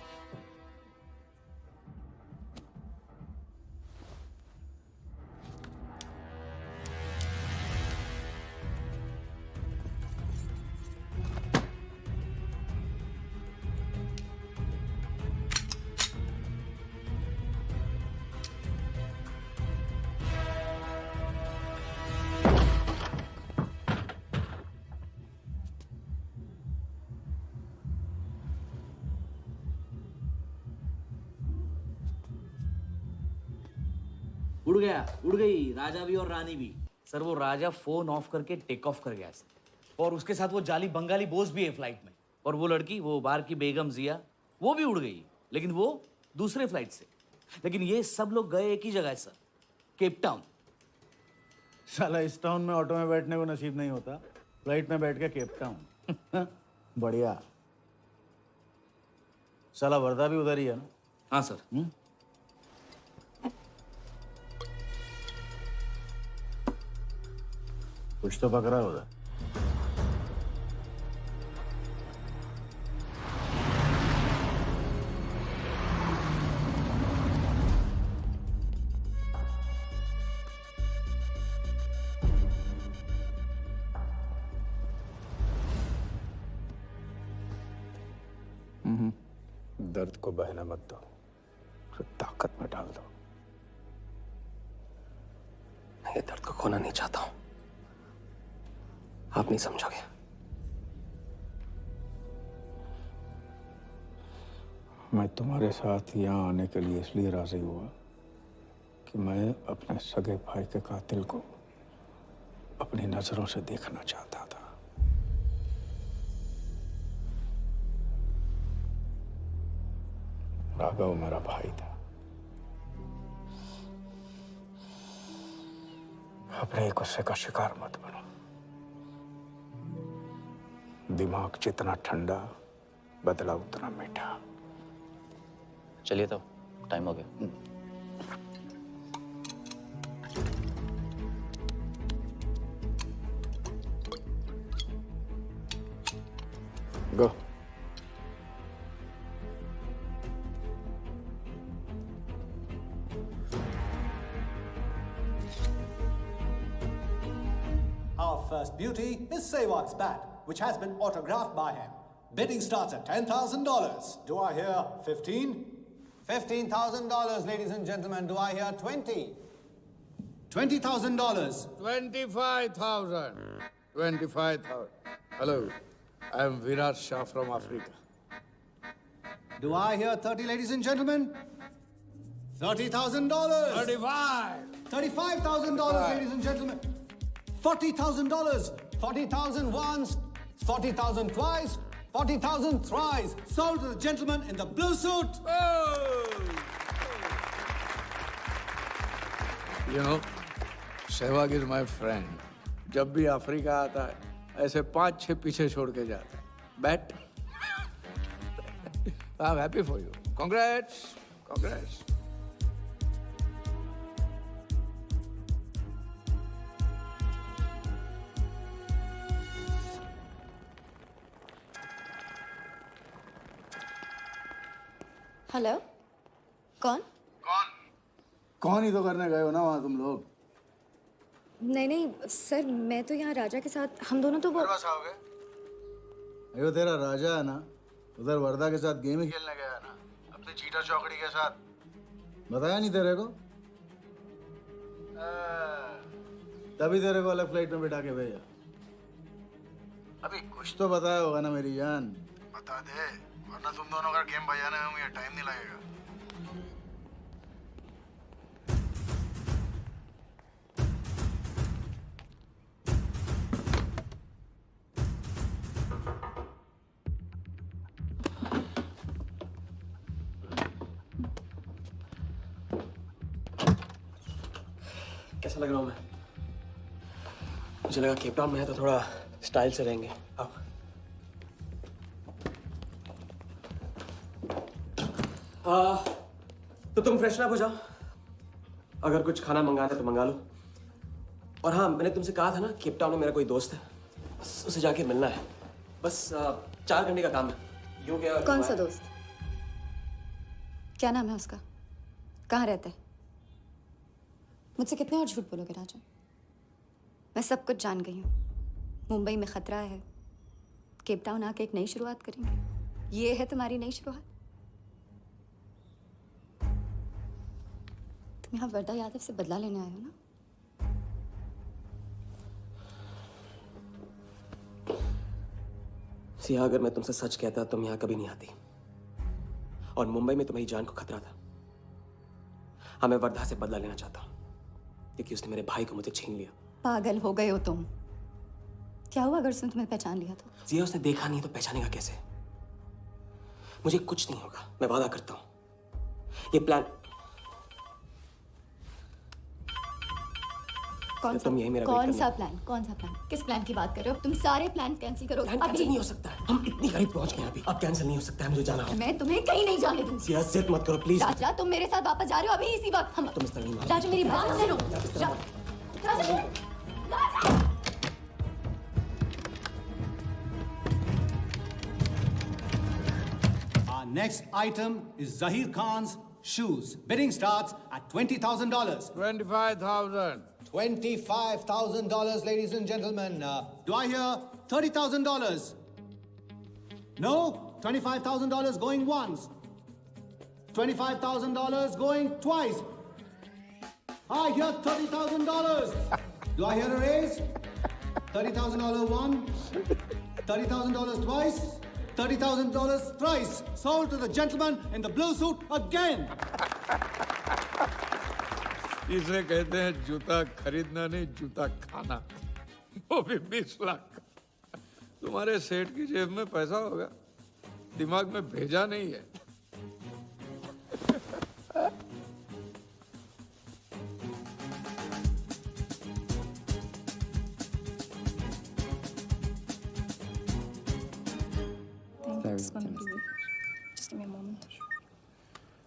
उड़ गई राजा भी और रानी भी। सर वो राजा फोन ऑफ करके टेक ऑफ कर गया सर, और उसके साथ वो जाली बंगाली बोस भी है फ्लाइट में। और वो लड़की, वो बार की बेगम जिया, वो भी उड़ गई, लेकिन वो दूसरे फ्लाइट से। लेकिन ये सब लोग गए एक ही जगह है सर, केप टाउन। साला इस टाउन में ऑटो में बैठने को नसीब नहीं होता, फ्लाइट में बैठ के केप टाउन। बढ़िया। साला वर्दा भी उधर ही है ना? हाँ सर। कुछ तो पकड़ा उधर। दर्द को बहने मत दो, उसे ताकत में डाल दो। मैं ये दर्द को खोना नहीं चाहता हूं, आप नहीं समझोगे। मैं तुम्हारे साथ यहाँ आने के लिए इसलिए राजी हुआ कि मैं अपने सगे भाई के कातिल को अपनी नजरों से देखना चाहता था। राघव मेरा भाई था। अपने गुस्से का शिकार मत बनो। दिमाग जितना ठंडा, बदला उतना मीठा। चलिए तो, टाइम हो गया। गो। Our first beauty is Sehwag's bat, which has been autographed by him. Bidding starts at $10,000. Do I hear 15? $15,000, ladies and gentlemen. Do I hear 20? $20,000. 25,000. 25,000. Hello, I am Virat Shah from Africa. Do I hear 30, ladies and gentlemen? $30,000. 35. $35,000, ladies and gentlemen. $40,000. 40,000 once, 40,000 twice, 40,000 thrice. Sold to the gentleman in the blue suit. You know, Sehwag is my friend. जब भी Africa आता है, ऐसे 5-6 पीछे छोड़ के जाता है. Bet? I'm happy for you. Congrats. Congrats. Hello, कौन? कौन ही तो करने गए हो ना वहाँ तुम लोग? नहीं नहीं सर, मैं तो यहाँ राजा के साथ, हम दोनों तो वो अयो तेरा राजा है ना, उधर वर्दा के साथ गेम ही खेलने गया है ना, अपनी चीटा चौकड़ी के साथ। बताया नहीं तेरे को? तभी तेरे को अलग फ्लाइट में बिठा के भेजा। अभी कुछ तो बताया होगा ना मेरी जान, बता दे, वरना तुम दोनों का गेम बजाने में मुझे टाइम नहीं लगेगा। कैसा लग रहा हूँ मैं? मुझे लगा केप टाउन में है तो थोड़ा स्टाइल से रहेंगे। आओ। तो तुम फ्रेशन अप हो जाओ। अगर कुछ खाना मंगाना है तो मंगा लो। और हाँ, मैंने तुमसे कहा था ना, केप टाउन में मेरा कोई दोस्त है, बस उसे जाके मिलना है। बस 4 घंटे का काम है। यूं क्या? कौन सा दोस्त? क्या नाम है उसका? कहाँ रहता है? मुझसे कितने और झूठ बोलोगे राजा? मैं सब कुछ जान गई हूँ। मुंबई में खतरा है, केप टाउन आके एक नई शुरुआत करेंगे। ये है तुम्हारी नई शुरुआत? तुम यहाँ वर्दा यादव से बदला लेने आए हो ना? सिया, अगर मैं तुमसे सच कहता तुम यहाँ कभी नहीं आती। और मुंबई में तुम्हारी जान को खतरा था। हाँ, मैं वर्धा से बदला लेना चाहता हूँ क्योंकि उसने मेरे भाई को मुझे छीन लिया। पागल हो गए हो तुम? क्या हुआ अगर उसने तुम्हें पहचान लिया तो? सिया, उसने देखा नहीं तो पहचानेगा कैसे? मुझे कुछ नहीं होगा, मैं वादा करता हूँ। ये प्लान कौन सा? तुम यही मेरा कौन सा प्लान? कौन सा प्लान? किस प्लान की बात कर रहे हो? तुम सारे प्लान कैंसिल करो। प्लान कैंसिल नहीं हो सकता है। हम इतनी करीब पहुंच गए अभी। अब कैंसिल नहीं हो सकता है, मुझे जाना होगा। मैं तुम्हें कहीं नहीं जाने दूंगी। सिया, जिद मत करो प्लीज। राजा, तुम मेरे साथ वापस जा रहे हो अभी इसी वक्त? हम तुम इस तरह नहीं मानो। राजा, मेरी बात सुनो। राजा, Our next item is Zahir Khan's shoes. Bidding starts at $20,000. 25,000. $25,000, ladies and gentlemen. Do I hear $30,000? No? $25,000 going once. $25,000 going twice. I hear $30,000. Do I hear a raise? $30,000 one, $30,000 twice, $30,000 thrice. Sold to the gentleman in the blue suit again. इसे कहते हैं जूता खरीदना नहीं, जूता खाना, वो भी 20 लाख। तुम्हारे सेठ की जेब में पैसा होगा, दिमाग में भेजा नहीं है।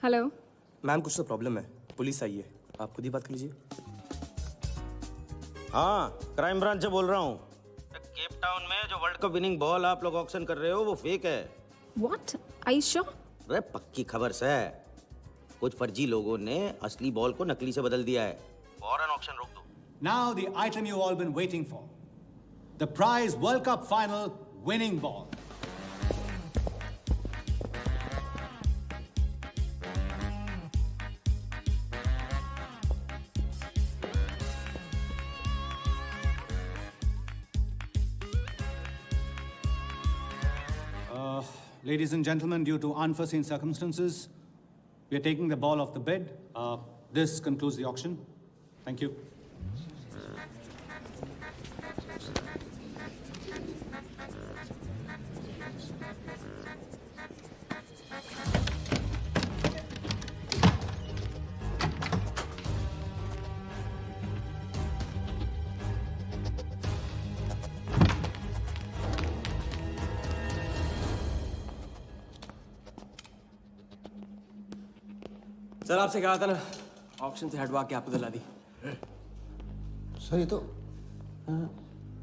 हेलो मैम, कुछ तो प्रॉब्लम है, पुलिस आई है, आप खुद ही बात कर लीजिए। हाँ, क्राइम ब्रांच से बोल रहा हूँ। केप टाउन में जो वर्ल्ड कप विनिंग बॉल आप लोग ऑक्शन कर रहे हो वो फेक है। व्हाट? Are you sure? अरे पक्की खबर से। कुछ फर्जी लोगों ने असली बॉल को नकली से बदल दिया है। फौरन ऑक्शन रोक दो। Now the item you all been waiting for. The prize World Cup final winning ball. Ladies and gentlemen, due to unforeseen circumstances, we are taking the ball off the bid. This concludes the auction. Thank you. Sir आपसे कहा था ना, auction से हटवा के आपको दिला दी। Sir ये तो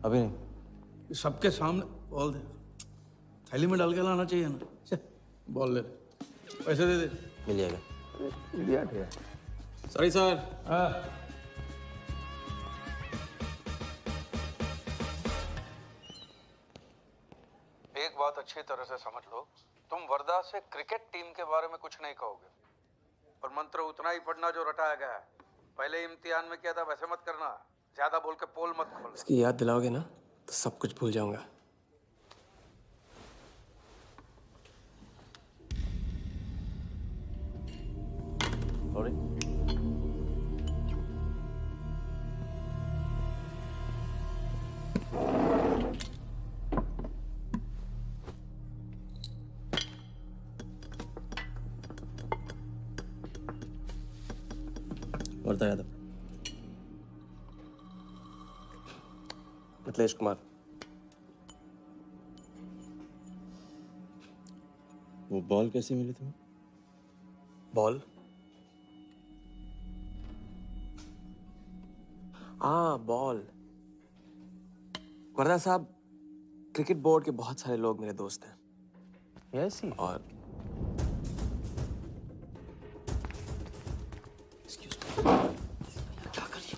अभी नहीं, सबके सामने बॉल दे, थैली में डाल के लाना चाहिए ना। बॉल ले, पैसे दे दे। मिल जाएगा। इडियट है। Sorry sir. एक बात अच्छी तरह से समझ लो, तुम वर्धा से क्रिकेट टीम के बारे में कुछ नहीं कहोगे, और मंत्र उतना ही पढ़ना जो रटाया गया है। पहले इम्तिहान में किया था वैसे मत करना, ज्यादा बोल के पोल मत खोल। इसकी याद दिलाओगे ना तो सब कुछ भूल जाऊंगा। वर्धा यादव, मिथिलेश कुमार। वो बॉल कैसे मिली तुम्हें? बॉल? हाँ बॉल। वर्धा साहब, क्रिकेट बोर्ड के बहुत सारे लोग मेरे दोस्त हैं। यस। और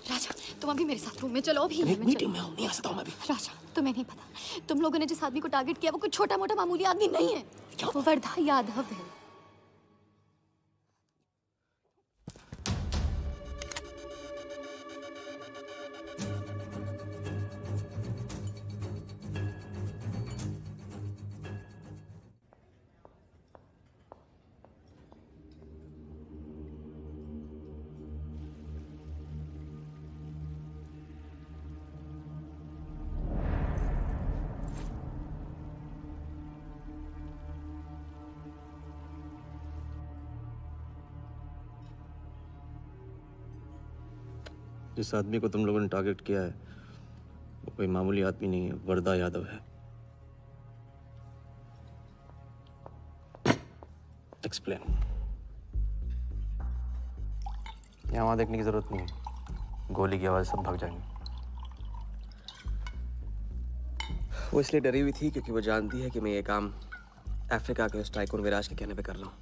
राजा, तुम अभी मेरे साथ रूम में चलो। अभी मीटिंग में हूँ, नहीं आ सकता हूँ मैं अभी। राजा, तुम्हें नहीं पता, तुम लोगों ने जिस आदमी को टारगेट किया वो कोई छोटा मोटा मामूली आदमी नहीं है। वो वर्धा यादव है। जिस आदमी को तुम लोगों ने टारगेट किया है वो कोई मामूली आदमी नहीं है, वर्धा यादव है। एक्सप्लेन। यहाँ वहाँ देखने की जरूरत नहीं है, गोली की आवाज सब भाग जाएंगे। वो इसलिए डरी हुई थी क्योंकि वो जानती है कि मैं ये काम अफ्रीका के उस टाइकून विराज के कहने पे कर रहा हूँ।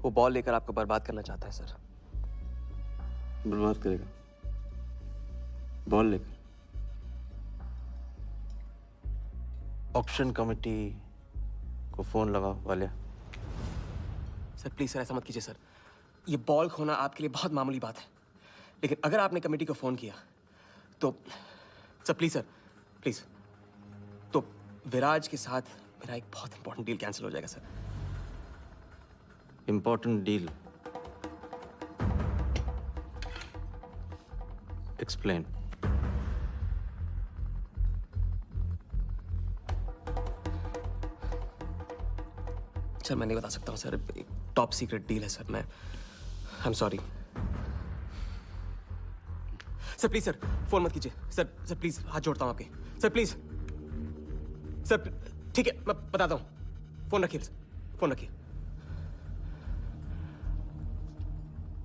वो बॉल लेकर आपको बर्बाद करना चाहता है सर। बर्बाद करेगा? बॉल लेकर? ऑक्शन कमेटी को फोन लगाओ वालिया। सर प्लीज सर ऐसा मत कीजिए सर। ये बॉल खोना आपके लिए बहुत मामूली बात है, लेकिन अगर आपने कमेटी को फोन किया तो सर प्लीज तो विराज के साथ मेरा एक बहुत इंपॉर्टेंट डील कैंसिल हो जाएगा sir. Important deal? Explain. Sir मैं नहीं बता सकता हूँ सर, एक टॉप सीक्रेट डील है सर। मैं I am sorry sir. Please sir phone मत कीजिए सर प्लीज हाथ जोड़ता हूँ आपके सर, प्लीज सर। ठीक है मैं बताता हूँ, फोन रखिए फोन रखिए।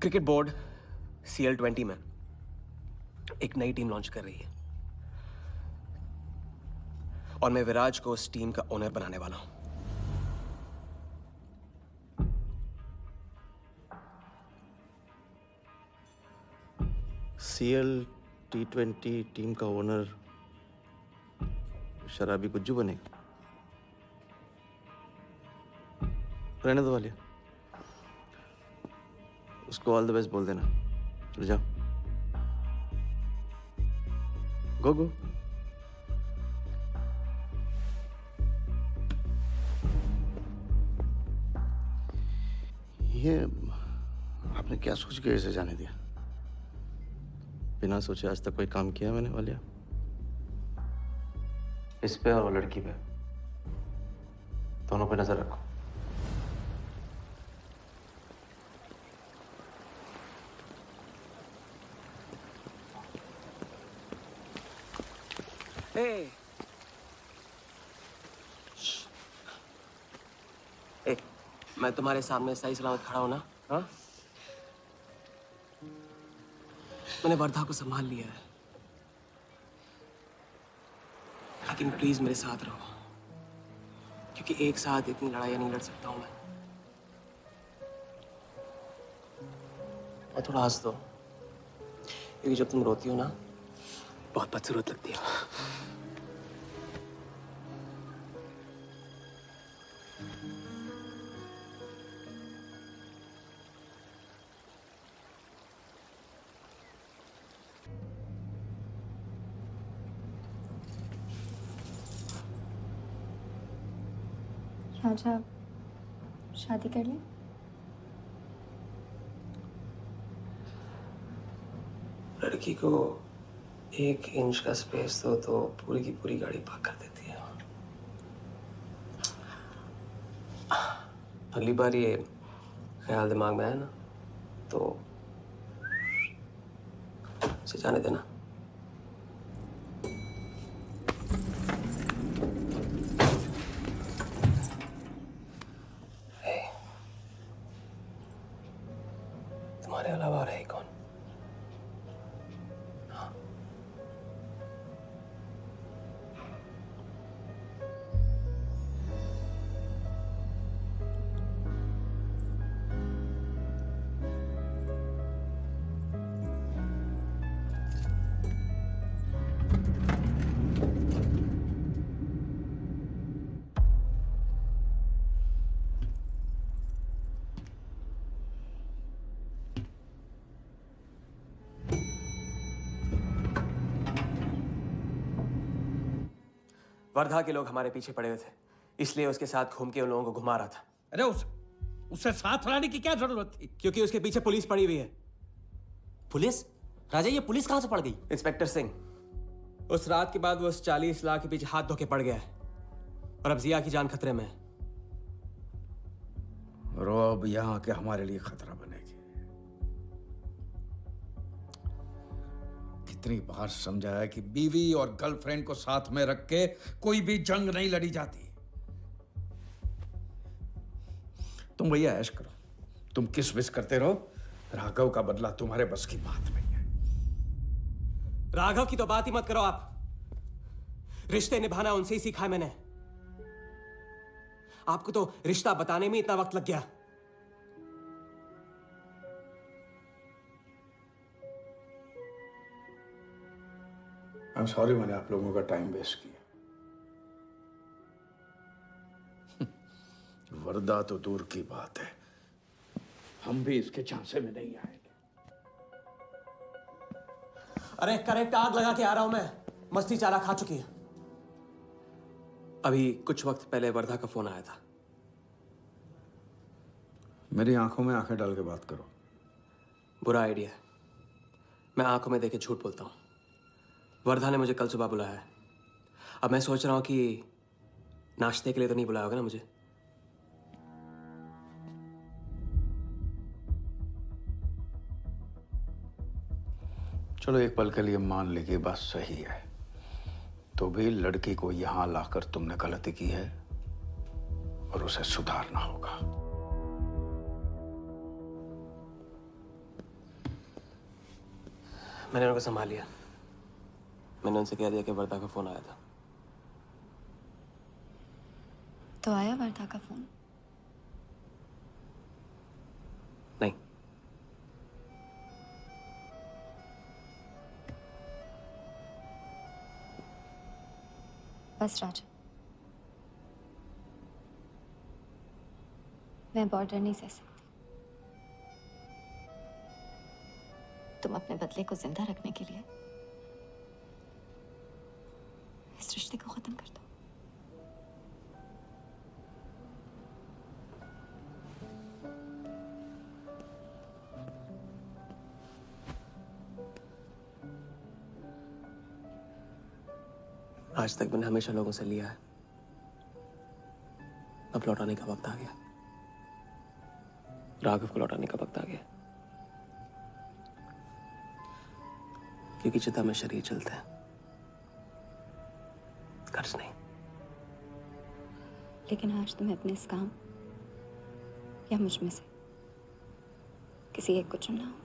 क्रिकेट बोर्ड CL20 में एक नई टीम लॉन्च कर रही है और मैं विराज को उस टीम का ओनर बनाने वाला हूं। CL T20 टीम का ओनर शराबी गुज्जू बनेगा? रहने दो वालिया, उसको ऑल द बेस्ट बोल देना। चलो जाओ, गो। ये आपने क्या सोच के इसे जाने दिया? बिना सोचे आज तक कोई काम किया मैंने वालिया? इस पे और वो लड़की पे, दोनों पे नजर रखो। ए, मैं तुम्हारे सामने सही सलामत खड़ा हूं ना? हाँ? मैंने वर्धा को संभाल लिया है, लेकिन प्लीज मेरे साथ रहो, क्योंकि एक साथ इतनी लड़ाइयां नहीं लड़ सकता हूं मैं। और थोड़ा हंस दो, क्योंकि जब तुम रोती हो ना बहुत बदसूरत लगती है। राजा शादी कर ले। लड़की को 1 इंच का स्पेस दो तो पूरी की पूरी गाड़ी पार्क कर देती है। अगली बार ये ख्याल दिमाग में आया ना तो उसे जाने देना। तुम्हारे अलावा और है कौन? वर्धा के लोग हमारे पीछे पड़े हुए थे, इसलिए उसके साथ घूम के उन लोगों को घुमा रहा था। अरे उससे साथ लाने की क्या जरूरत थी? क्योंकि उसके पीछे पुलिस पड़ी हुई है। पुलिस? राजा ये पुलिस कहां से पड़ गई? इंस्पेक्टर सिंह, उस रात के बाद वो उस 40 लाख के पीछे हाथ धो के पड़ गया है और अब जिया की जान खतरे में है। और वो अब यहाँ के हमारे लिए खतरा बनेगी। कितनी बार समझाया कि बीवी और गर्लफ्रेंड को साथ में रख के कोई भी जंग नहीं लड़ी जाती। तुम भैया ऐश करो, तुम किस विस करते रहो, राघव का बदला तुम्हारे बस की बात नहीं है। राघव की तो बात ही मत करो आप। रिश्ते निभाना उनसे ही सीखा है मैंने। आपको तो रिश्ता बताने में इतना वक्त लग गया। आई एम सॉरी मैंने आप लोगों का टाइम वेस्ट किया। वर्दा तो दूर की बात है, हम भी इसके झांसे में नहीं आएंगे। अरे करेक्ट आग लगा के आ रहा हूं मैं। मस्ती चारा खा चुकी है। अभी कुछ वक्त पहले वर्धा का फोन आया था। मेरी आंखों में आंखें डाल के बात करो। बुरा आइडिया है। मैं आंखों में देखे झूठ बोलता हूं। वर्धा ने मुझे कल सुबह बुलाया है। अब मैं सोच रहा हूं कि नाश्ते के लिए तो नहीं बुलाया होगा ना मुझे। चलो एक पल के लिए मान ले कि बात सही है, तो भी लड़की को यहां लाकर तुमने गलती की है और उसे सुधारना होगा। मैंने उनको संभाल लिया। मैंने उनसे कह दिया कि वर्धा का फोन आया था। तो आया वर्धा का फोन? नहीं। बस राजा, मैं बॉर्डर नहीं सह सकती। तुम अपने बदले को जिंदा रखने के लिए इस रिश्ते को खत्म कर दो। आज तक मैंने हमेशा लोगों से लिया है। अब लौटाने का वक्त आ गया। राघव को लौटाने का वक्त आ गया। क्योंकि चिता में शरीर चलते हैं, कर्ज नहीं। लेकिन आज तुम्हें अपने इस काम या मुझ में से किसी एक को चुनना होगा।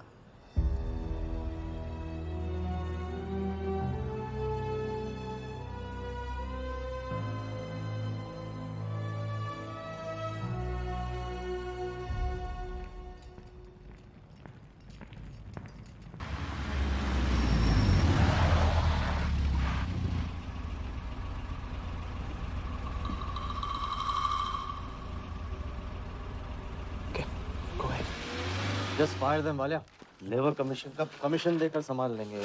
Just fire them Walia. Labour commission का कमीशन देकर संभाल लेंगे।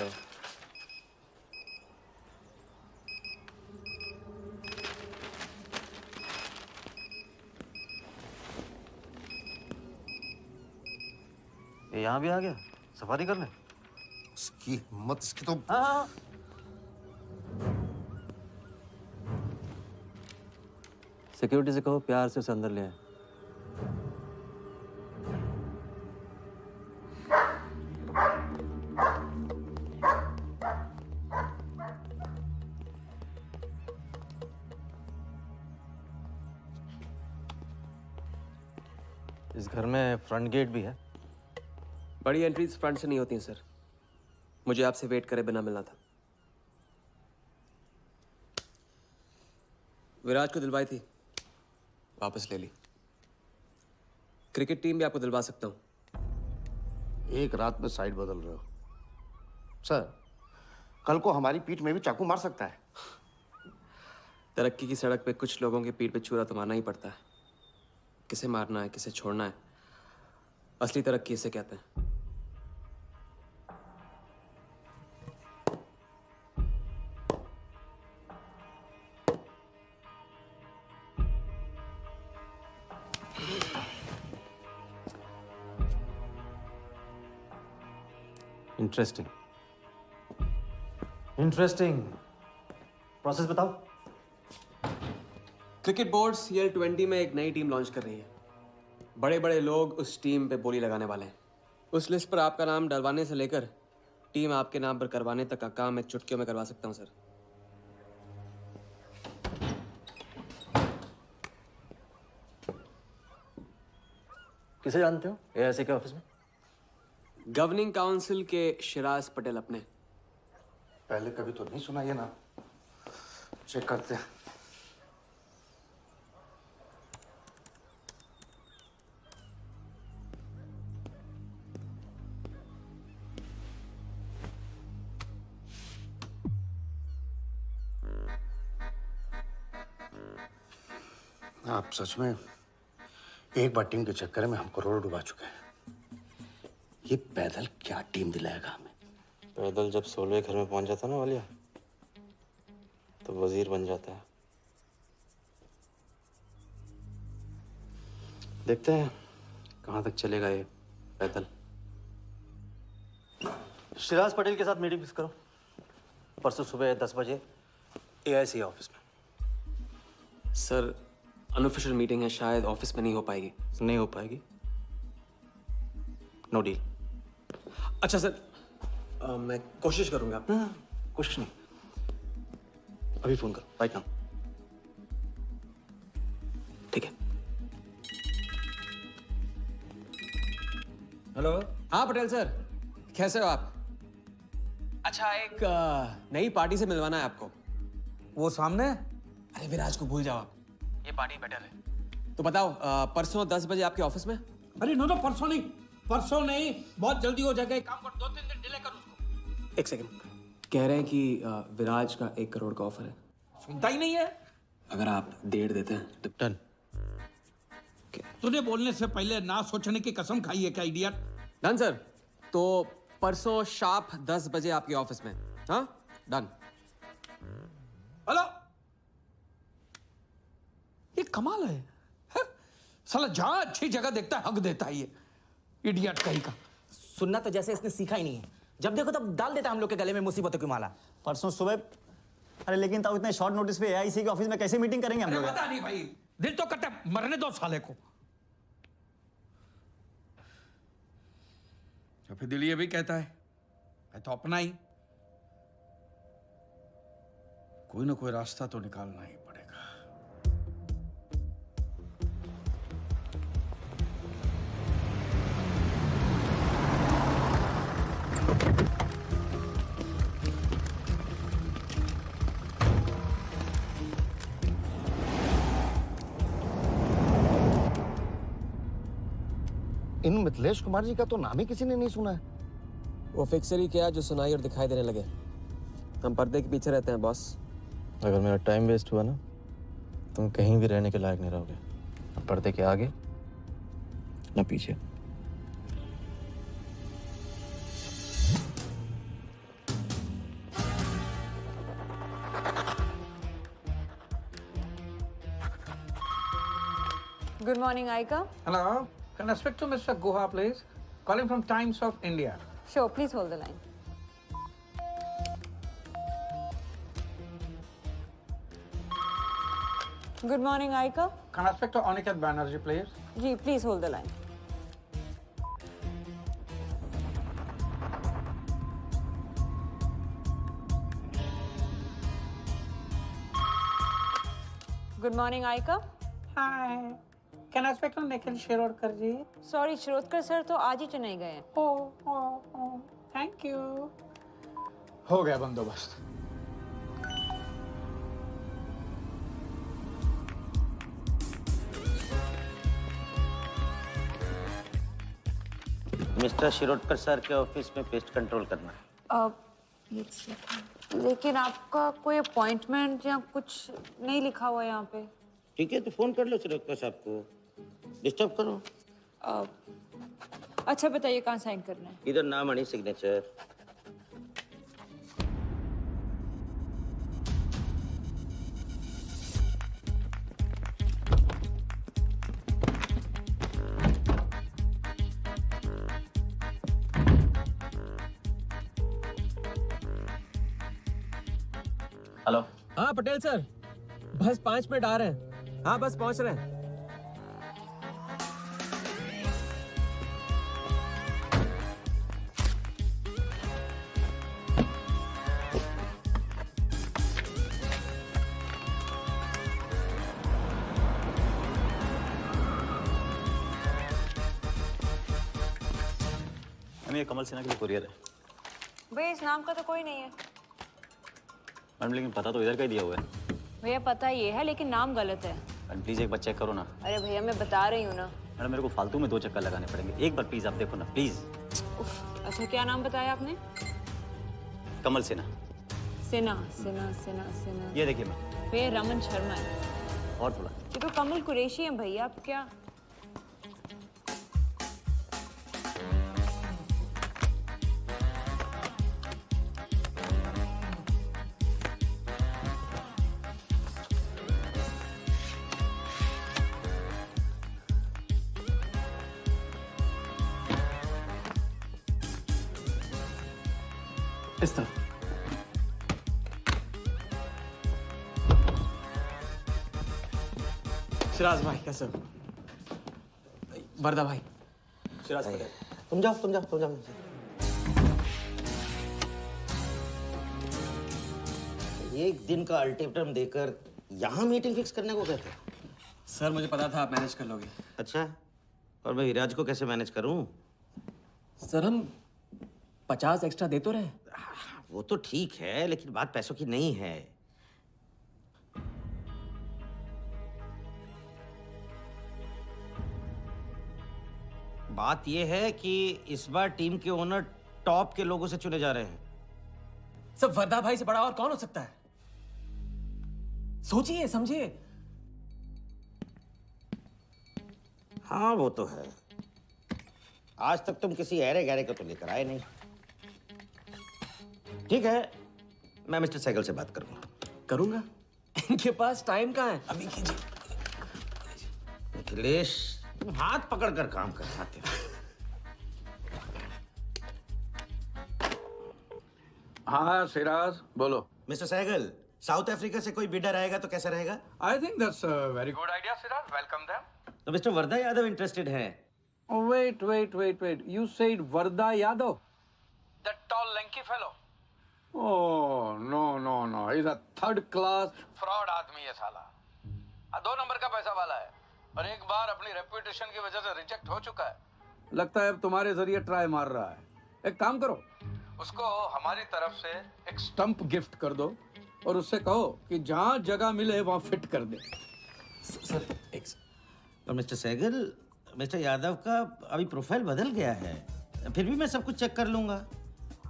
ये यहाँ भी आ गया सफारी करने। उसकी हिम्मत, इसकी तो। हाँ। सिक्योरिटी से कहो प्यार से उसे अंदर ले आए। इस घर में फ्रंट गेट भी है। बड़ी एंट्रीज फ्रंट से नहीं होती हैं सर। मुझे आपसे वेट करे बिना मिलना था। विराज को दिलवाई थी, वापस ले ली। क्रिकेट टीम भी आपको दिलवा सकता हूं। एक रात में साइड बदल रहे हो सर। कल को हमारी पीठ में भी चाकू मार सकता है। तरक्की की सड़क पे कुछ लोगों की पीठ पे छुरा तो मारना ही पड़ता है। किसे मारना है, किसे छोड़ना है, असली तरक्की इसे कहते हैं। Interesting interesting. प्रोसेस बताओ। क्रिकेट बोर्ड CL20 में एक नई टीम लॉन्च कर रही है। बड़े बड़े लोग उस टीम पे बोली लगाने वाले हैं। उस लिस्ट पर आपका नाम डलवाने से लेकर टीम आपके नाम पर करवाने तक का काम मैं चुटकियों में करवा सकता हूं सर। किसे जानते हो AIC के ऑफिस में? गवर्निंग काउंसिल के शिराज पटेल अपने। पहले कभी तो नहीं सुना ये ना। चेक करते हैं। आप सच में एक बार टीम के चक्कर में हम करोड़ों डुबा चुके हैं। ये पैदल क्या टीम दिलाएगा हमें? पैदल जब 16 घर में पहुंच जाता ना वालिया, तो वजीर बन जाता है। देखते हैं कहाँ तक चलेगा ये पैदल। शिराज पटेल के साथ मीटिंग फिक्स करो, परसों सुबह 10 बजे AIC ऑफिस में। सर अनऑफिशियल मीटिंग है, शायद ऑफिस में नहीं हो पाएगी। नहीं हो पाएगी? No deal. अच्छा सर, मैं कोशिश करूंगा। कोशिश नहीं, अभी फोन करो राइट नाउ। ठीक है। हेलो। हाँ पटेल सर, कैसे हो आप? अच्छा, एक नई पार्टी से मिलवाना है आपको। वो सामने? अरे विराज को भूल जाओ आप, ये पार्टी बेटर है। तो बताओ परसों 10 बजे आपके ऑफिस में? अरे नो परसों नहीं, परसों नहीं, बहुत जल्दी हो जाएगा। एक काम कर, 2-3 दिन डिले कर उसको। एक सेकंड, कह रहे हैं कि विराज का 1 करोड़ का ऑफर है। सुनता ही नहीं है। अगर आप 1.5 देते हैं तो डन। तूने बोलने से पहले ना सोचने की कसम खाई है क्या इडियट? डन सर, तो परसों शार्प 10 बजे आपके ऑफिस में। हाँ डन। हेलो, ये कमाल है, साला जहां अच्छी जगह देखता है हक देता है ये इडियट कहीं का। सुनना तो जैसे इसने सीखा ही नहीं है, जब देखो तब डाल देता हम लोग के गले में मुसीबतों की माला। परसों सुबह, अरे लेकिन तब इतने शॉर्ट नोटिस पे AIC के ऑफिस में कैसे मीटिंग करेंगे हम लोग? पता नहीं भाई, दिल तो करता है मरने दो साले को। या फिर दिल ये भी कहता है मैं तो अपना ही, कोई ना कोई रास्ता तो निकालना ही पड़ेगा। इन मिथिलेश कुमार जी का तो नाम ही किसी ने नहीं सुना है। वो फिक्सर ही क्या जो सुनाई और दिखाई देने लगे। हम पर्दे के पीछे रहते हैं बॉस। अगर मेरा टाइम वेस्ट हुआ ना, तुम कहीं भी रहने के लायक नहीं रहोगे, ना पर्दे के आगे ना पीछे। Good morning, Aika. Hello, can I speak to Mr. Guha, please? Calling from Times of India. Sure, please hold the line. Good morning, Aika. Can I speak to Aniket Banerjee, please? Ji, please hold the line. Good morning, Aika. Hi. Can I speak to Nikhil Shirodkar ji? Sorry, Shirodkar sir तो आज ही चेन्नई गए हैं। Oh, thank you. हो गया बंदोबस्त। Mister Shirodkar sir के office में pest control करना है। लेकिन आपका कोई अपॉइंटमेंट या कुछ नहीं लिखा हुआ है यहाँ पे। ठीक है, तो फोन कर लो शिरोडकर साहब को, डिस्टर्ब करो। अच्छा बताइए कहाँ साइन करना है? इधर नाम आनी सिग्नेचर। हेलो। हाँ पटेल सर, बस 5 मिनट आ रहे हैं। हाँ बस पहुंच रहे हैं। मैम ये कमल सिन्हा के लिए कुरियर है। भैया इस नाम का तो कोई नहीं है। मैम लेकिन पता तो इधर का ही दिया हुआ है। भैया पता ये है लेकिन नाम गलत है। मैम प्लीज एक बार चेक करो ना। अरे भैया मैं बता रही हूँ ना। मैडम मेरे को फालतू में 2 चक्कर लगाने पड़ेंगे, एक बार प्लीज आप देखो ना प्लीज। अच्छा क्या नाम बताया आपने? कमल सिन्हा। सिन्हा सिन्हा सिन्हा सिन्हा। ये देखिए मैम। भैया रमन शर्मा है। और थोड़ा। ये तो कमल कुरैशी है भैया, आप क्या? इस तरह। शिराज भाई कैसे हो? वर्दा भाई। शिराज पटेल। तुम जाओ तुम जाओ तुम जाओ। एक दिन का अल्टीमेटम देकर यहाँ मीटिंग फिक्स करने को कहते हैं? सर मुझे पता था आप मैनेज कर लोगे। अच्छा, और मैं विराज को कैसे मैनेज करूं? सर हम 50 एक्स्ट्रा दे तो रहे। वो तो ठीक है, लेकिन बात पैसों की नहीं है। बात यह है कि इस बार टीम के ओनर टॉप के लोगों से चुने जा रहे हैं। सब वर्दा भाई से बड़ा और कौन हो सकता है? सोचिए समझिए। हाँ वो तो है। आज तक तुम किसी ऐरे गैरे को तो लेकर आए नहीं। ठीक है, मैं मिस्टर सहगल से बात करूंगा। करूंगा? इनके पास टाइम कहाँ है? अभी कीजिए। अखिलेश, तुम हाथ पकड़कर काम कर पाते हो। हाँ सिराज बोलो। मिस्टर सहगल, साउथ अफ्रीका से कोई बिडर आएगा तो कैसा रहेगा? I think that's a very good idea Siraj, welcome them. तो मिस्टर वर्दा यादव इंटरेस्टेड हैं? Wait. You said Varda Yadav? That tall, lanky fellow? Oh, no. He's a third class fraud आदमी है साला। 2 नंबर का पैसा वाला है और एक बार अपनी रेपुटेशन की वजह से रिजेक्ट हो चुका है। लगता है अब तुम्हारे जरिए ट्राई मार रहा है। एक काम करो, उसको हमारी तरफ से एक स्टंप गिफ्ट कर दो और उससे कहो कि जहां जगह मिले वहां फिट कर दे। सर एक और मिस्टर सहगल, मिस्टर यादव का अभी प्रोफाइल बदल गया है, फिर भी मैं सब कुछ चेक कर लूंगा।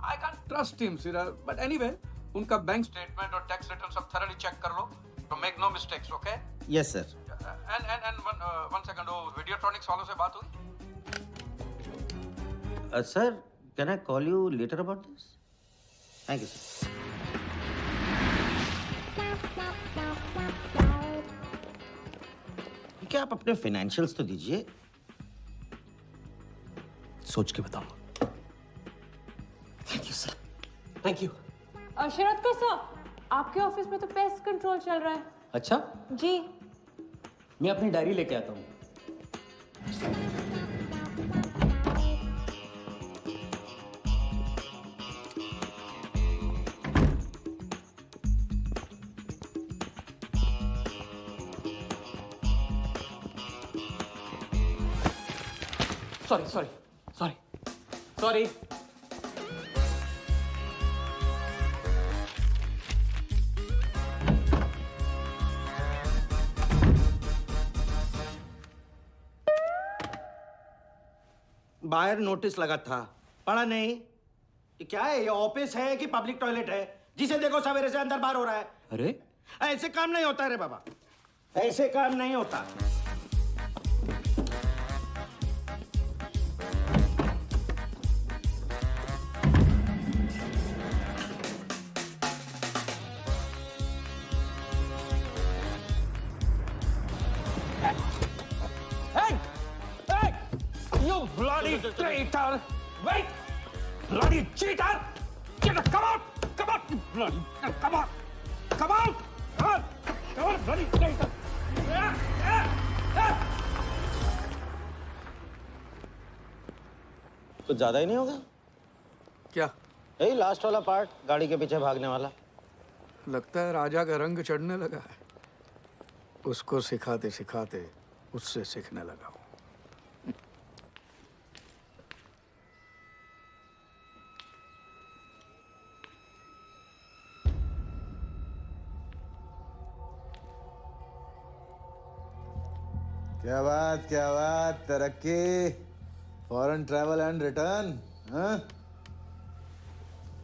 I can't trust him, Siraz. But anyway, उनका बैंक स्टेटमेंट और टैक्स रिटर्न सब thoroughly चेक कर लो, तो make no mistakes, okay? Yes, sir. And one second, वो Videotronics वालों से बात हुई? Sir, can I call you later about this? Thank you, sir. क्या आप अपने फाइनेंशियल्स तो दीजिए। सोच के बताऊंगा। Thank you sir, thank you. Sharad sir, आपके ऑफिस में तो पेस्ट कंट्रोल चल रहा है। अच्छा जी। मैं अपनी डायरी लेके आता हूँ। सॉरी। बाहर नोटिस लगा था, पढ़ा नहीं? ये क्या है? ये ऑफिस है कि पब्लिक टॉयलेट है? जिसे देखो सवेरे से अंदर बाहर हो रहा है। अरे ऐसे काम नहीं होता रे बाबा, ऐसे काम नहीं होता। You bloody traitor! Wait! Bloody cheater! Come out! You bloody... Come on! Come out! Come on, bloody traitor! कुछ ज्यादा ही नहीं होगा क्या? यही लास्ट वाला पार्ट, गाड़ी के पीछे भागने वाला। लगता है राजा का रंग चढ़ने लगा है। उसको सिखाते सिखाते उससे सीखने लगा हूं। क्या बात, तरक्की, फॉरेन ट्रैवल एंड रिटर्न। हाँ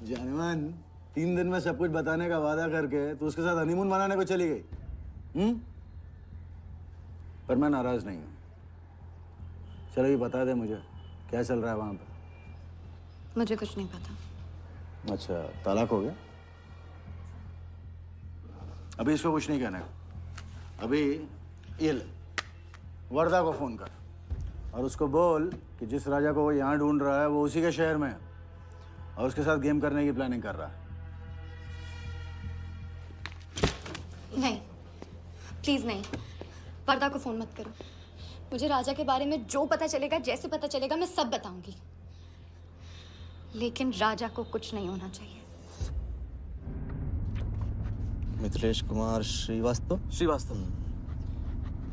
जानमान, 3 दिन में सब कुछ बताने का वादा करके तू उसके साथ हनीमून मनाने को चली गई। पर मैं नाराज नहीं हूँ। चलो ये बता दे मुझे, क्या चल रहा है वहां पर? मुझे कुछ नहीं पता। अच्छा, तलाक हो गया? अभी इसको कुछ नहीं कहने का। अभी ये ले, वर्दा को फोन कर और उसको बोल कि जिस राजा को वो यहाँ ढूंढ रहा है वो उसी के शहर में है। और उसके साथ गेम करने की प्लानिंग कर रहा है। नहीं, प्लीज नहीं। वर्दा को फोन मत करो। मुझे राजा के बारे में जो पता चलेगा, जैसे पता चलेगा, मैं सब बताऊंगी। लेकिन राजा को कुछ नहीं होना चाहिए। मिथिलेश कुमार श्रीवास्तव।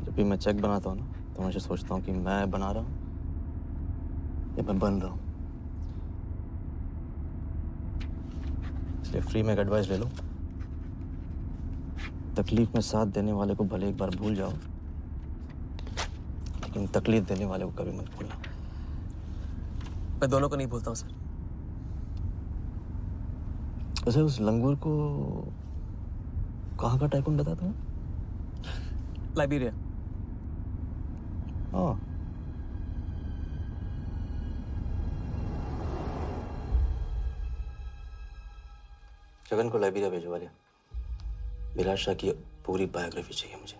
जब भी मैं चेक बनाता हूँ ना, तो मुझे सोचता हूँ कि मैं बना रहा हूँ या मैं बन रहा हूँ। इसलिए फ्री में एक एडवाइस ले लो। तकलीफ में साथ देने वाले को भले एक बार भूल जाओ, लेकिन तकलीफ देने वाले को कभी मत भूलना। मैं दोनों को नहीं भूलता हूँ सर। वैसे उस लंगूर को कहाँ का टाइकून बताया तुम्हें? लाइबेरिया। हाँ। जगन को लाइबेरिया भेजवा लिया। विराट शाह की पूरी बायोग्राफी चाहिए मुझे।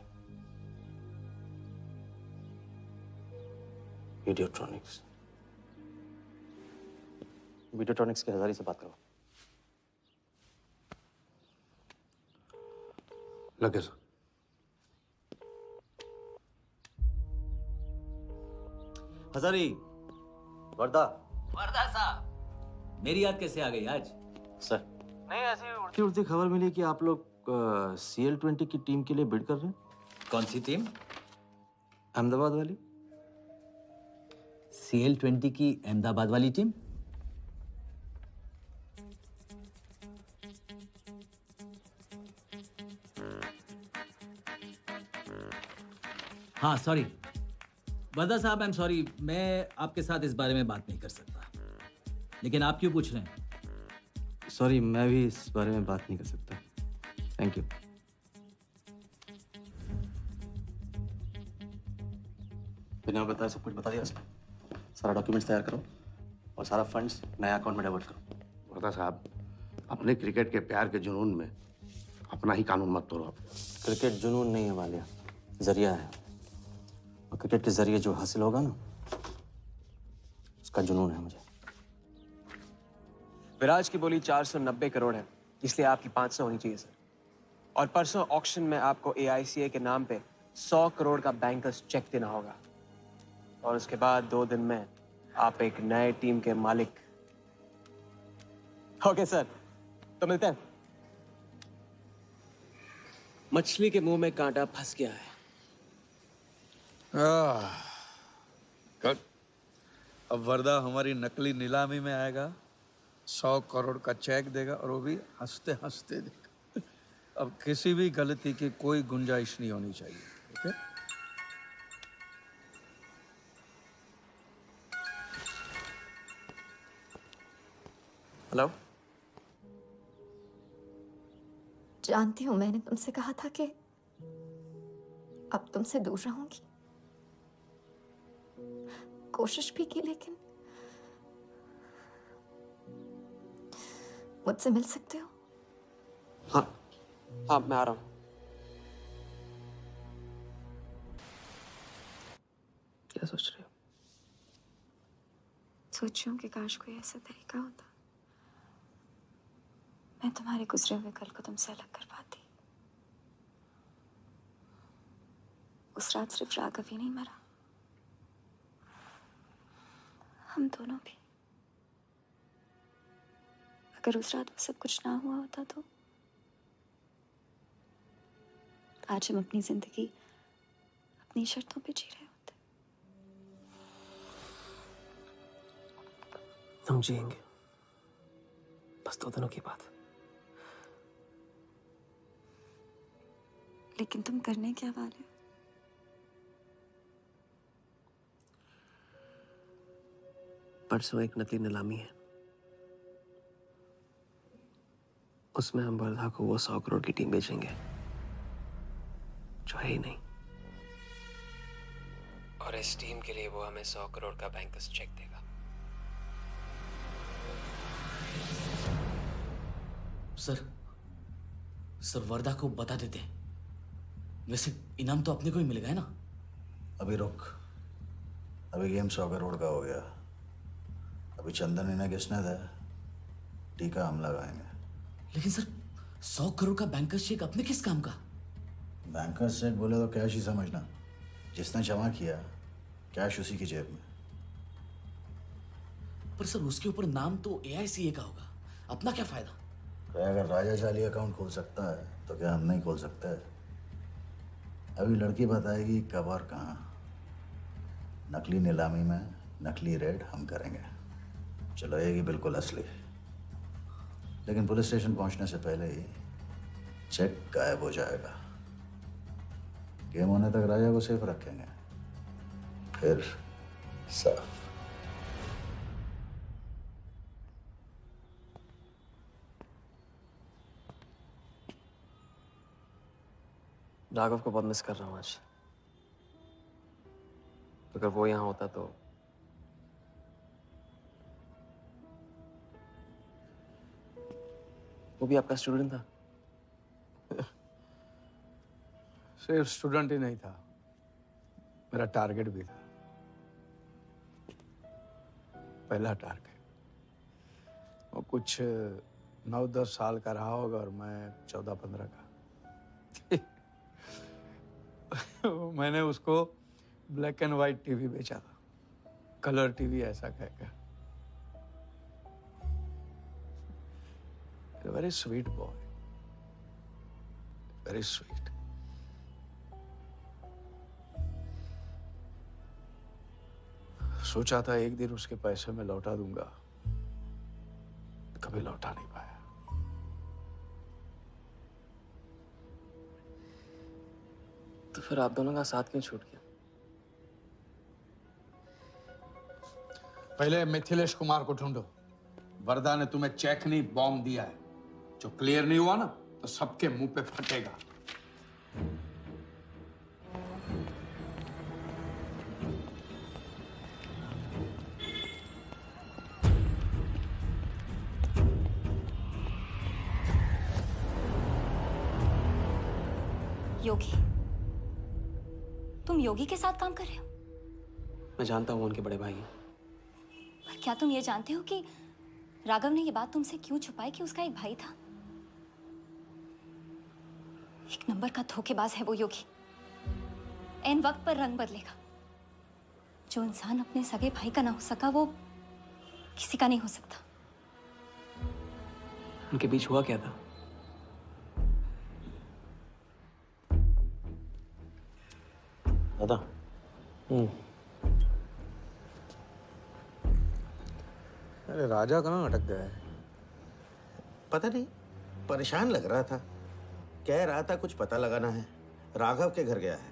वीडियोट्रॉनिक्स के हजारी से बात करो। लगे सर। हजारी। वर्दा साहब, मेरी याद कैसे आ गई आज? सर नहीं, ऐसी उड़ती उड़ती खबर मिली कि आप लोग CL20 की टीम के लिए बिड कर रहे हैं। कौन सी टीम? अहमदाबाद वाली। CL20 की अहमदाबाद वाली टीम? हाँ सॉरी वर्दा साहब, आई एम सॉरी, मैं आपके साथ इस बारे में बात नहीं कर सकता। लेकिन आप क्यों पूछ रहे हैं? सॉरी, मैं भी इस बारे में बात नहीं कर सकता। Thank you. बिना बताए सब कुछ बता दिया सर। सारा डॉक्यूमेंट्स तैयार करो और सारा फंड्स नया अकाउंट में डाइवर्ट करो। वर्दा साहब, अपने क्रिकेट के प्यार के जुनून में अपना ही कानून मत तोड़ो। क्रिकेट जुनून नहीं है वालिया, जरिया है। और क्रिकेट के जरिए जो हासिल होगा ना, उसका जुनून है मुझे। विराज की बोली 490 करोड़ है, इसलिए आपकी 500 होनी चाहिए सर। और परसों ऑक्शन में आपको AICA के नाम पे 100 करोड़ का बैंकर्स चेक देना होगा। और उसके बाद 2 दिन में आप एक नए टीम के मालिक। ओके सर, तो मिलते हैं। मछली के मुंह में कांटा फंस गया है। गुड। अब वर्दा हमारी नकली नीलामी में आएगा, 100 करोड़ का चेक देगा और वो भी हंसते हंसते देगा। अब किसी भी गलती की कोई गुंजाइश नहीं होनी चाहिए। ओके? हेलो। जानती हूँ, मैंने तुमसे कहा था कि अब तुमसे दूर रहूंगी। कोशिश भी की, लेकिन मुझसे मिल सकते हो? हाँ हाँ, मैं आ रहा हूँ। क्या सोच रहे हो? सोच रही हूँ कि काश कोई ऐसा तरीका होता, मैं तुम्हारे गुजरे हुए कल को तुमसे अलग कर पाती। उस रात सिर्फ राघव ही नहीं मरा, हम दोनों भी। अगर उस रात वो सब कुछ ना हुआ होता तो आज हम अपनी जिंदगी अपनी शर्तों पे जी रहे होते। हम जिएंगे, बस 2 दिनों की बात। लेकिन तुम करने क्या वाले हो? परसों एक नकली नीलामी है, उसमें हम वर्धा को वो 100 करोड़ की टीम बेचेंगे जो है ही नहीं। और इस टीम के लिए वो हमें 100 करोड़ का बैंकर्स चेक देगा। सर वर्धा को बता देते हैं। वैसे इनाम तो अपने को ही मिलेगा, है ना? अभी रुक, अभी गेम 100 करोड़ का हो गया। अभी चंदन इन्हें किसने था? टीका हम लगाएंगे। लेकिन सर 100 करोड़ का बैंकर्स चेक अपने किस काम का? बैंकर्स चेक बोले तो कैश ही समझना। जिसने जमा किया कैश उसी की जेब में। पर सर उसके ऊपर नाम तो AICA का होगा, अपना क्या फायदा? अगर राजा जाली अकाउंट खोल सकता है तो क्या हम नहीं खोल सकते? अभी लड़की बताएगी कब और कहाँ। नकली नीलामी में नकली रेड हम करेंगे, चलाएगी बिल्कुल असली। लेकिन पुलिस स्टेशन पहुंचने से पहले ही चेक गायब हो जाएगा। गेम होने तक राजा को सेफ रखेंगे, फिर साफ। राघव को बहुत मिस कर रहा हूँ आज। अगर वो यहाँ होता तो वो भी आपका स्टूडेंट था? सिर्फ स्टूडेंट ही नहीं था, मेरा टारगेट भी था। पहला टारगेट। वो कुछ 9-10 साल का रहा होगा और मैं 14-15 का। मैंने उसको ब्लैक एंड व्हाइट टीवी बेचा था, कलर टीवी ऐसा कहकर। Very sweet boy, very sweet. सोचा था एक दिन उसके पैसे मैं लौटा दूंगा, कभी लौटा नहीं पाया। तो फिर आप दोनों का साथ क्यों छूट गया? पहले मिथिलेश कुमार को ढूंढो। वरदा ने तुम्हें चेक नहीं बॉम्ब दिया है। जो क्लियर नहीं हुआ ना तो सबके मुंह पे फटेगा। योगी, तुम योगी के साथ काम कर रहे हो? मैं जानता हूँ उनके बड़े भाई हैं। पर क्या तुम ये जानते हो कि राघव ने ये बात तुमसे क्यों छुपाई कि उसका एक भाई था? एक नंबर का धोखेबाज है वो योगी। एन वक्त पर रंग बदलेगा। जो इंसान अपने सगे भाई का ना हो सका वो किसी का नहीं हो सकता। उनके बीच हुआ क्या था? दादा। अरे राजा कहाँ अटक गया है? पता नहीं, परेशान लग रहा था। कह रहा था कुछ पता लगाना है। राघव के घर गया है।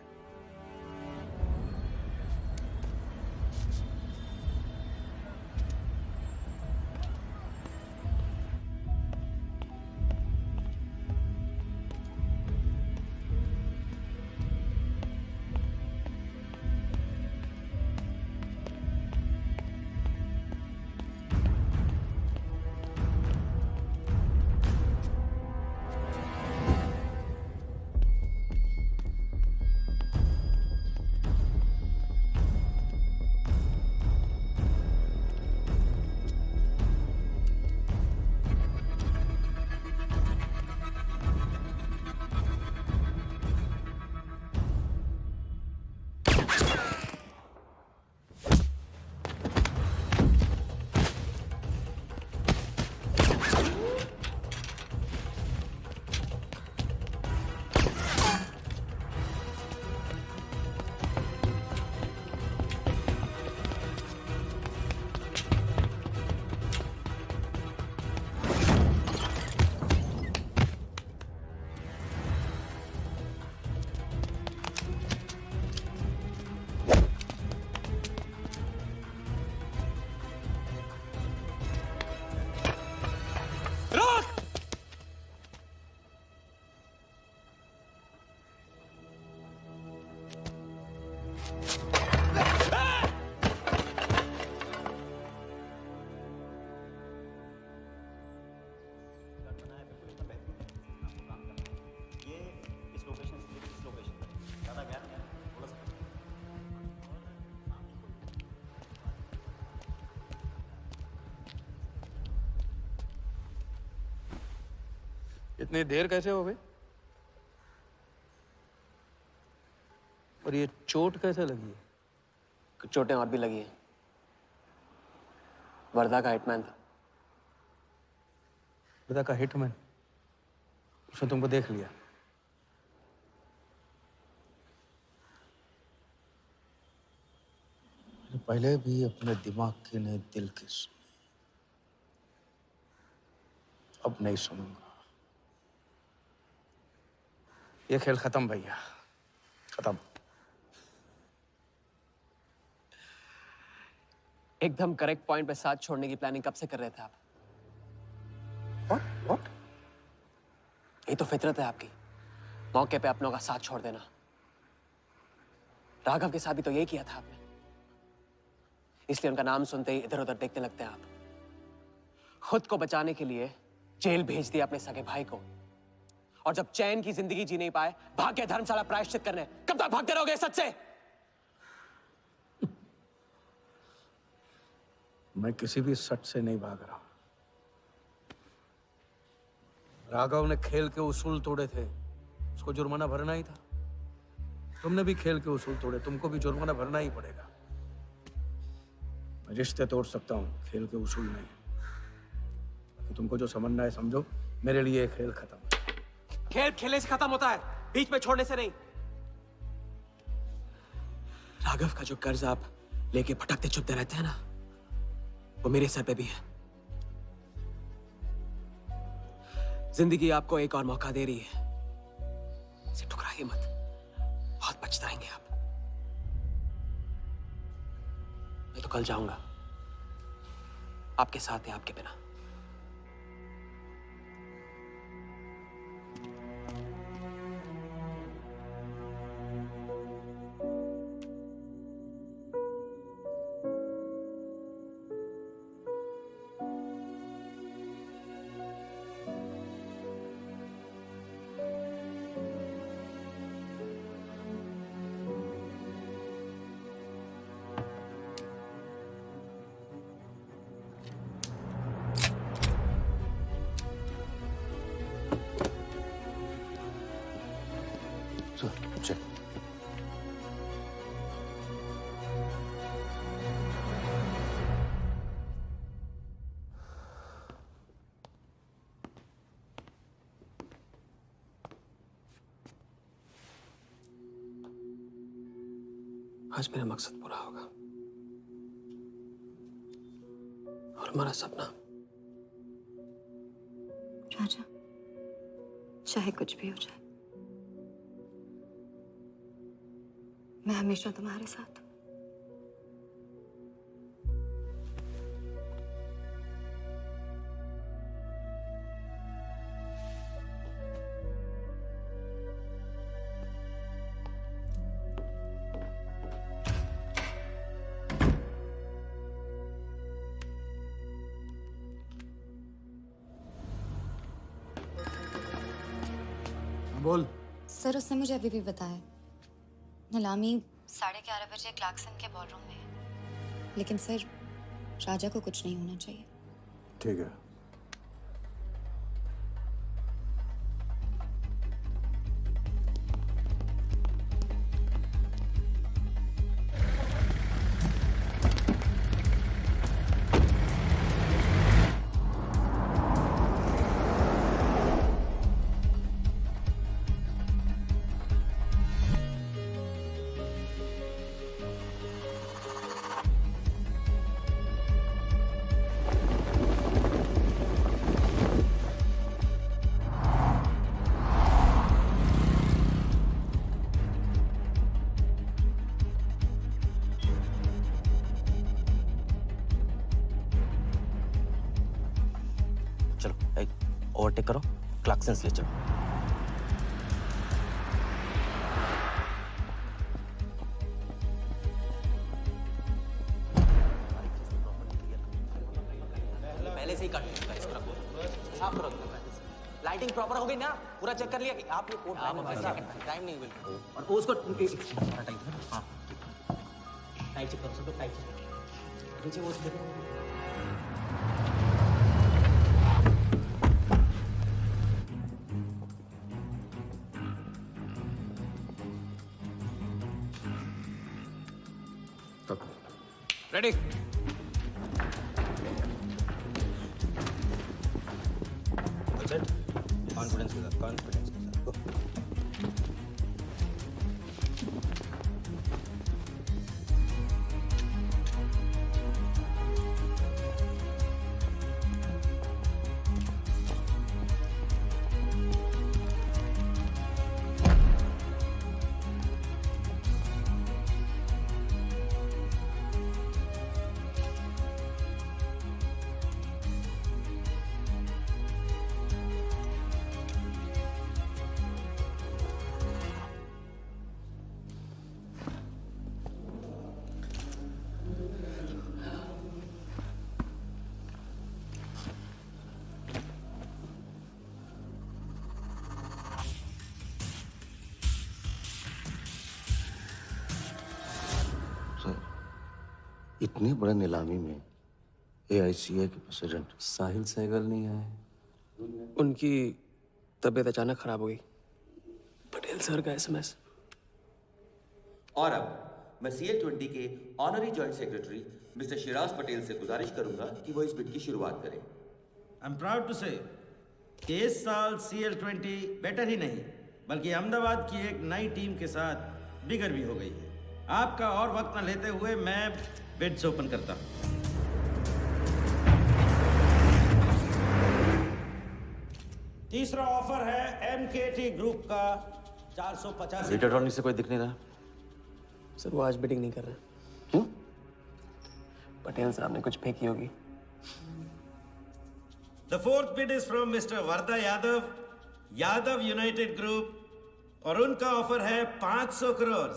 इतनी देर कैसे हो गई? और ये चोट कैसे लगी है? कुछ चोटें और भी लगी हैं। वर्धा का हिटमैन था। वर्धा का हिटमैन? उसने तुमको देख लिया? पहले भी अपने दिमाग की नहीं दिल की सुनी, अब नहीं सुनूंगा। ये खेल खत्म भैया, खत्म। एकदम करेक्ट पॉइंट पे साथ छोड़ने की प्लानिंग कब से कर रहे थे आप? What? ये तो फितरत है आपकी, मौके पे अपनों का साथ छोड़ देना। राघव के साथ भी तो यही किया था आपने, इसलिए उनका नाम सुनते ही इधर उधर देखने लगते हैं आप। खुद को बचाने के लिए जेल भेज दिया अपने सगे भाई को, और जब चैन की जिंदगी जी नहीं पाए भाग के धर्मशाला प्रायश्चित करने। कब तक भागते रहोगे सच से? मैं किसी भी सच से नहीं भाग रहा। राघव ने खेल के उसूल तोड़े थे, उसको जुर्माना भरना ही था। तुमने भी खेल के उसूल तोड़े, तुमको भी जुर्माना भरना ही पड़ेगा। मैं रिश्ते तोड़ सकता हूँ, खेल के उसूल नहीं। तुमको जो समझना है समझो, मेरे लिए ये खेल खत्म। खेल खेलने से खत्म होता है, बीच में छोड़ने से नहीं। राघव का जो कर्ज आप लेके भटकते चुपते रहते हैं ना, वो मेरे सर पे भी है। जिंदगी आपको एक और मौका दे रही है, इसे ठुकराइए मत, बहुत पछताएंगे आप। मैं तो कल जाऊंगा, आपके साथ है, आपके बिना। check. आज मेरा मकसद पूरा होगा और हमारा सपना। राजा, चाहे कुछ भी हो जाए, मैं हमेशा तुम्हारे साथ हूं। बोल। सर, उसने मुझे अभी भी बताया नीलामी 11:30 बजे क्लार्कसन के बॉलरूम में है। लेकिन सर, राजा को कुछ नहीं होना चाहिए। ठीक है। ओवरटेक करो, क्लार्कसन ले चलो। पहले से ही कट चुका है, इसको रखो। साफ करो। लाइटिंग प्रॉपर हो गई ना? पूरा चेक कर लिया कि आप ये कोड टाइम नहीं बिल्कुल। और उसको टाइट है। हाँ, टाइट चेक करो, सब टाइट चेक। नीचे वो देखो। रेडी? कॉन्फिडेंस के साथ, कॉन्फिडेंस के साथ। इतनी बड़ी नीलामी में AICA के प्रेसिडेंट साहिल सहगल नहीं आए। उनकी तबीयत अचानक खराब हो गई। पटेल सर का SMS। और अब मैं CL20 के honorary joint secretary mister Shiraz Patel से गुजारिश करूंगा कि वो इस बिट की शुरुआत करें। आई एम प्राउड टू से कि इस साल CL20 बेटर ही नहीं बल्कि अहमदाबाद की एक नई टीम के साथ बिगर भी हो गई है। आपका और वक्त न लेते हुए मैं बिड्स ओपन करता हूं। तीसरा ऑफर है MKT ग्रुप का 485। इलेक्ट्रॉनिक से कोई दिख नहीं रहा। सर वो आज बिडिंग नहीं कर रहे। पटेल साहब ने कुछ फेंकी होगी। The fourth bid is from Mr. Varda Yadav, Yadav United group, और उनका ऑफर है 500 करोड़।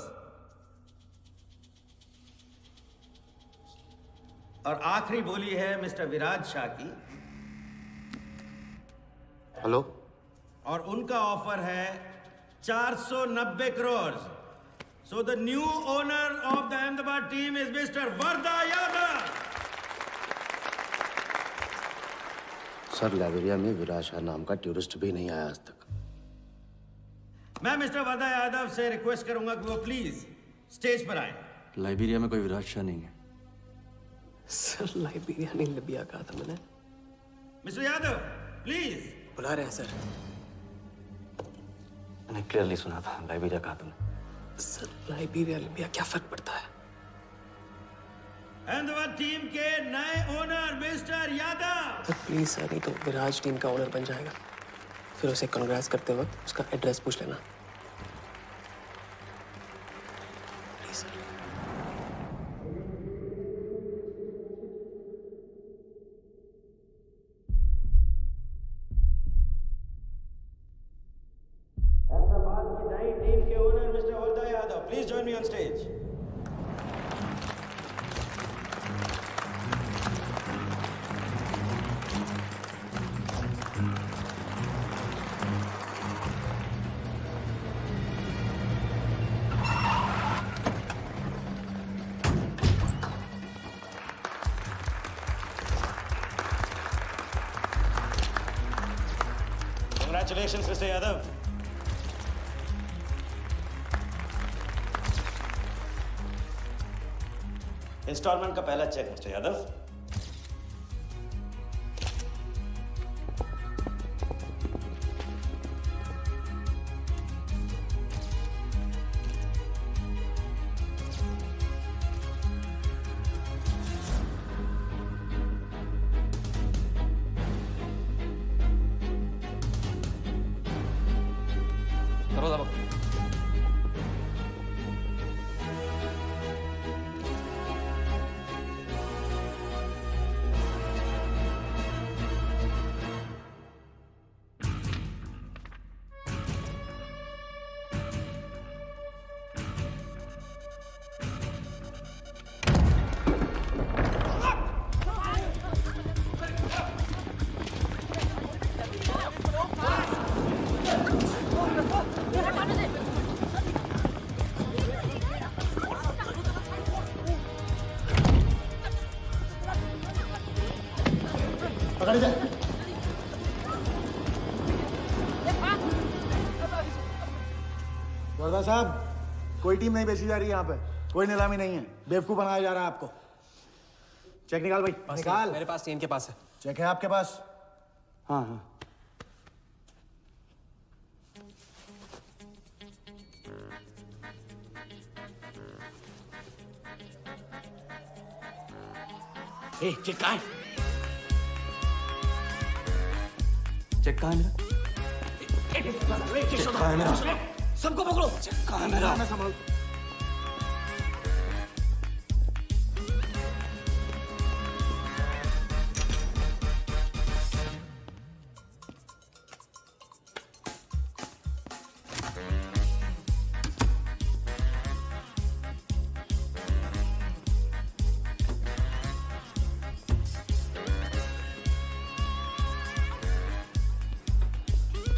और आखिरी बोली है मिस्टर विराज शाह की। हेलो। और उनका ऑफर है 490 crore. So the new owner of the Ahmedabad team is mister Varda Yadav. Sir Liberia में विराज शाह नाम का टूरिस्ट भी नहीं आया आज तक। मैं मिस्टर वर्दा यादव से रिक्वेस्ट करूंगा कि वो प्लीज स्टेज पर आए। लाइबेरिया में कोई विराज शाह नहीं है। सर लाइबेरिया नहीं लिबिया कहा था मैंने। Mister Yadav please. बुला रहे हैं सर। मैंने क्लियरली सुना था लाइबेरिया कहा तुमने। सर लाइबेरिया लिबिया क्या फर्क पड़ता है? अहमदाबाद टीम के नए owner mister Yadav. Sir please sir, नहीं तो विराज टीम का ओनर बन जाएगा। फिर उसे कांग्रेस करते वक्त उसका एड्रेस पूछ लेना। Please sir. अहमदाबाद की नई टीम के owner mister Varda Yadav, please join me on stage. Congratulations, Mr. Yadav. Instalment का पहला चेक मिस्टर यादव। करो दबा। पकड़ जा। वर्दा साहब, कोई टीम नहीं बेची जा रही है यहाँ पे। कोई नीलामी नहीं है। बेवकूफ बनाया जा रहा है आपको। चेक निकाल भाई, निकाल। मेरे पास नहीं, इनके पास है। चेक है आपके पास? हाँ हाँ। चेक कहाँ है? चेक कहाँ है मेरा? चेक कहाँ है मेरा? सबको पकड़ो। चेक कहाँ है मेरा? मैं संभाल।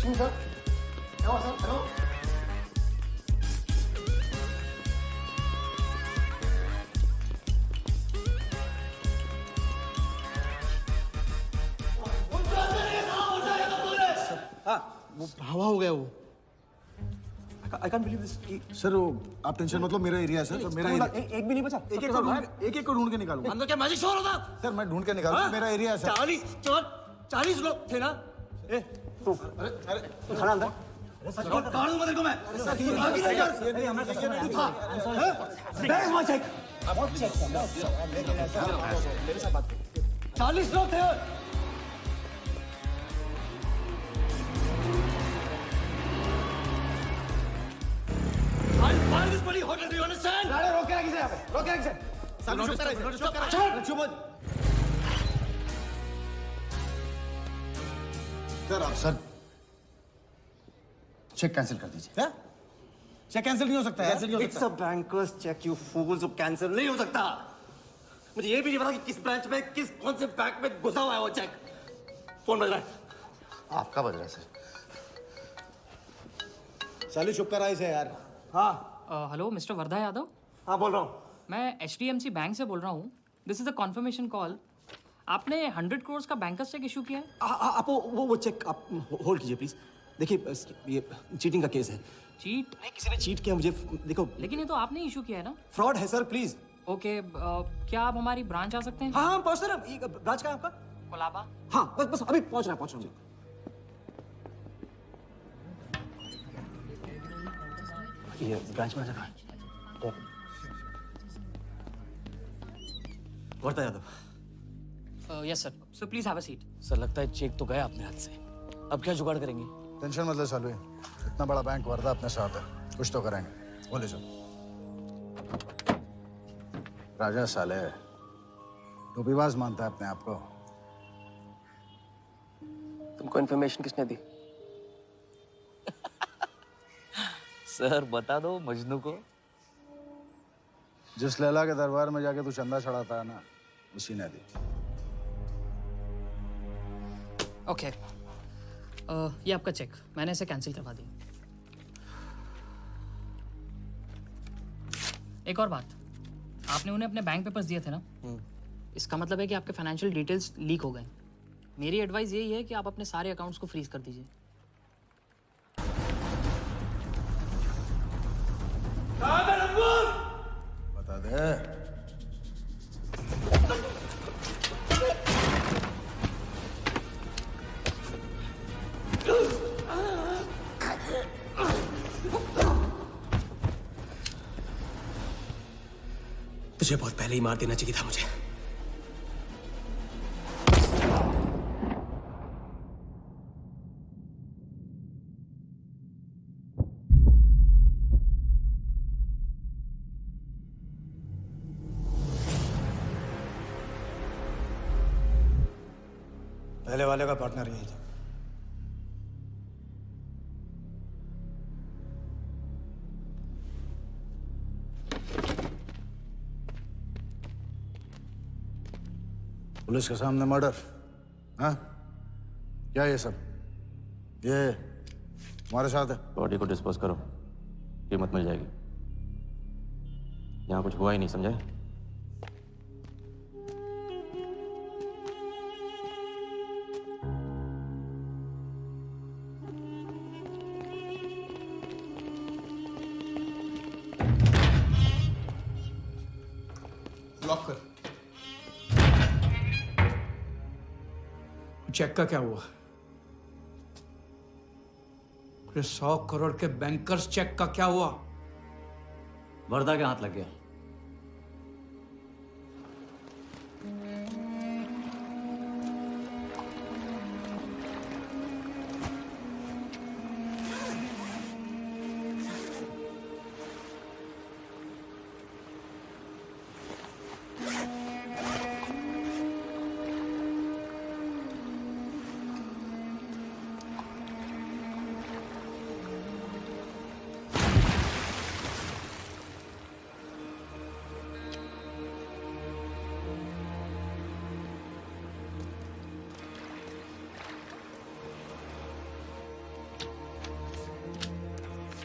सर, क्या सर? हेलो। वो हवा हो गया वो। I can't believe this. Sir वो आप टेंशन मत लो, मेरा एरिया है सर, तो मेरा एरिया। एक भी नहीं बचा। एक को ढूंढ के निकालूंगा। अंदर क्या मैजिक शोर होता? सर मैं ढूंढ के निकालूंगा, मेरा एरिया है सर। 40 लोग थे ना? अरे खाना अंदर। काट दूंगा तेरे को मैं। Where is my check? 40 लोग थे। I'll buy this bloody hotel, do you understand? रोक के रखिए यहाँ पे, रोक के रखिए। सामने चुप करा, चुप हो। सर चेक कैंसिल कर दीजिए। क्या? चेक कैंसिल नहीं हो सकता है? It's a banker's check, you fools, जो कैंसिल नहीं हो सकता। मुझे ये भी नहीं पता कि किस ब्रांच में, कौन से बैंक में घुसा हुआ है वो चेक। फोन बज रहा है। आपका बज रहा है सर। साली चुप करा इसे यार। हाँ। Hello mister Wardha Yadav. हाँ बोल रहा हूँ। मैं HDMC बैंक से बोल रहा हूँ। This is a confirmation call. आपने 100 करोड़ का बैंकर्स चेक इशू किया है? आप वो चेक आप होल्ड कीजिए प्लीज। देखिए ये चीटिंग का केस है। चीट? नहीं, किसी ने चीट किया मुझे, देखो। लेकिन ये तो आपने इशू किया है ना? फ्रॉड है सर, प्लीज। ओके, क्या आप हमारी ब्रांच आ सकते हैं? हाँ पहुँच रहे हैं। ब्रांच का है आपका? कोलाबा। हाँ बस अभी पहुँच रहा हूँ। ये ब्रांच में आ Vardha Yadav. Yes sir. So please have a seat. Sir लगता है चेक तो गया अपने हाथ से। अब क्या जुगाड़ करेंगे? टेंशन मत ले सालू, इतना बड़ा बैंक वर्धा अपने साथ है, कुछ तो करेंगे। बोले सर। राजा साले टोपीबाज मानता है अपने आप को। तुमको इन्फॉर्मेशन किसने दी? सर बता दो मजनू को। जिस लैला के दरबार में जाके तू चंदा चढ़ाता है ना, उसी ने दी। ओके, ये आपका चेक, मैंने इसे कैंसिल करवा दिया। एक और बात, आपने उन्हें अपने बैंक पेपर्स दिए थे ना? इसका मतलब है कि आपके फाइनेंशियल डिटेल्स लीक हो गए। मेरी एडवाइस यही है कि आप अपने सारे अकाउंट्स को फ्रीज कर दीजिए। बता दे। तुझे बहुत पहले ही मार देना चाहिए था मुझे। पहले वाले का पार्टनर यही था। पुलिस के सामने मर्डर? हाँ, क्या ये सब? ये तुम्हारे साथ है? बॉडी को डिस्पोज करो, कीमत मिल जाएगी। यहाँ कुछ हुआ ही नहीं, समझे? लॉक कर। चेक का क्या हुआ? अरे 100 करोड़ के बैंकर्स चेक का क्या हुआ? वर्दा के हाथ लग गया।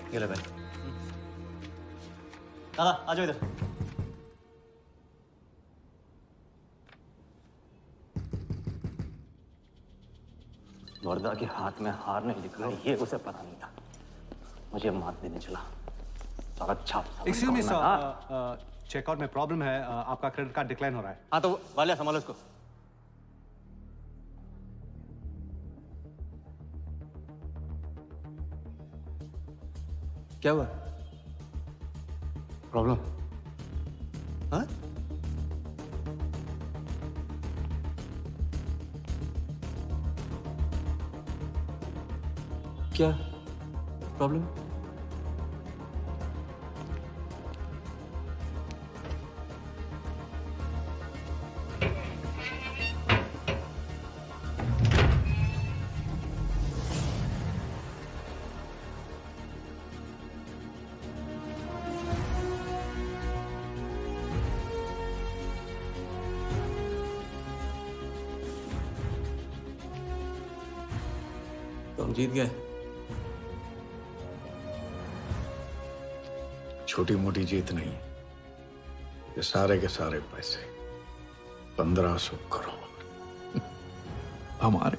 ये ले भाई। दादा आ जाओ इधर। वर्दा के हाथ में हार नहीं दिख रहा, ये उसे पता नहीं था। मुझे मात देने चला। साला छाप। एक्सक्यूज मी सर, चेकआउट में प्रॉब्लम है, आपका क्रेडिट कार्ड डिक्लाइन हो रहा है। हाँ तो वाले संभालो इसको। क्या हुआ? प्रॉब्लम? हाँ? क्या प्रॉब्लम? तुम जीत गए। छोटी मोटी जीत नहीं, ये सारे के सारे पैसे 1500 करोड़ हमारे।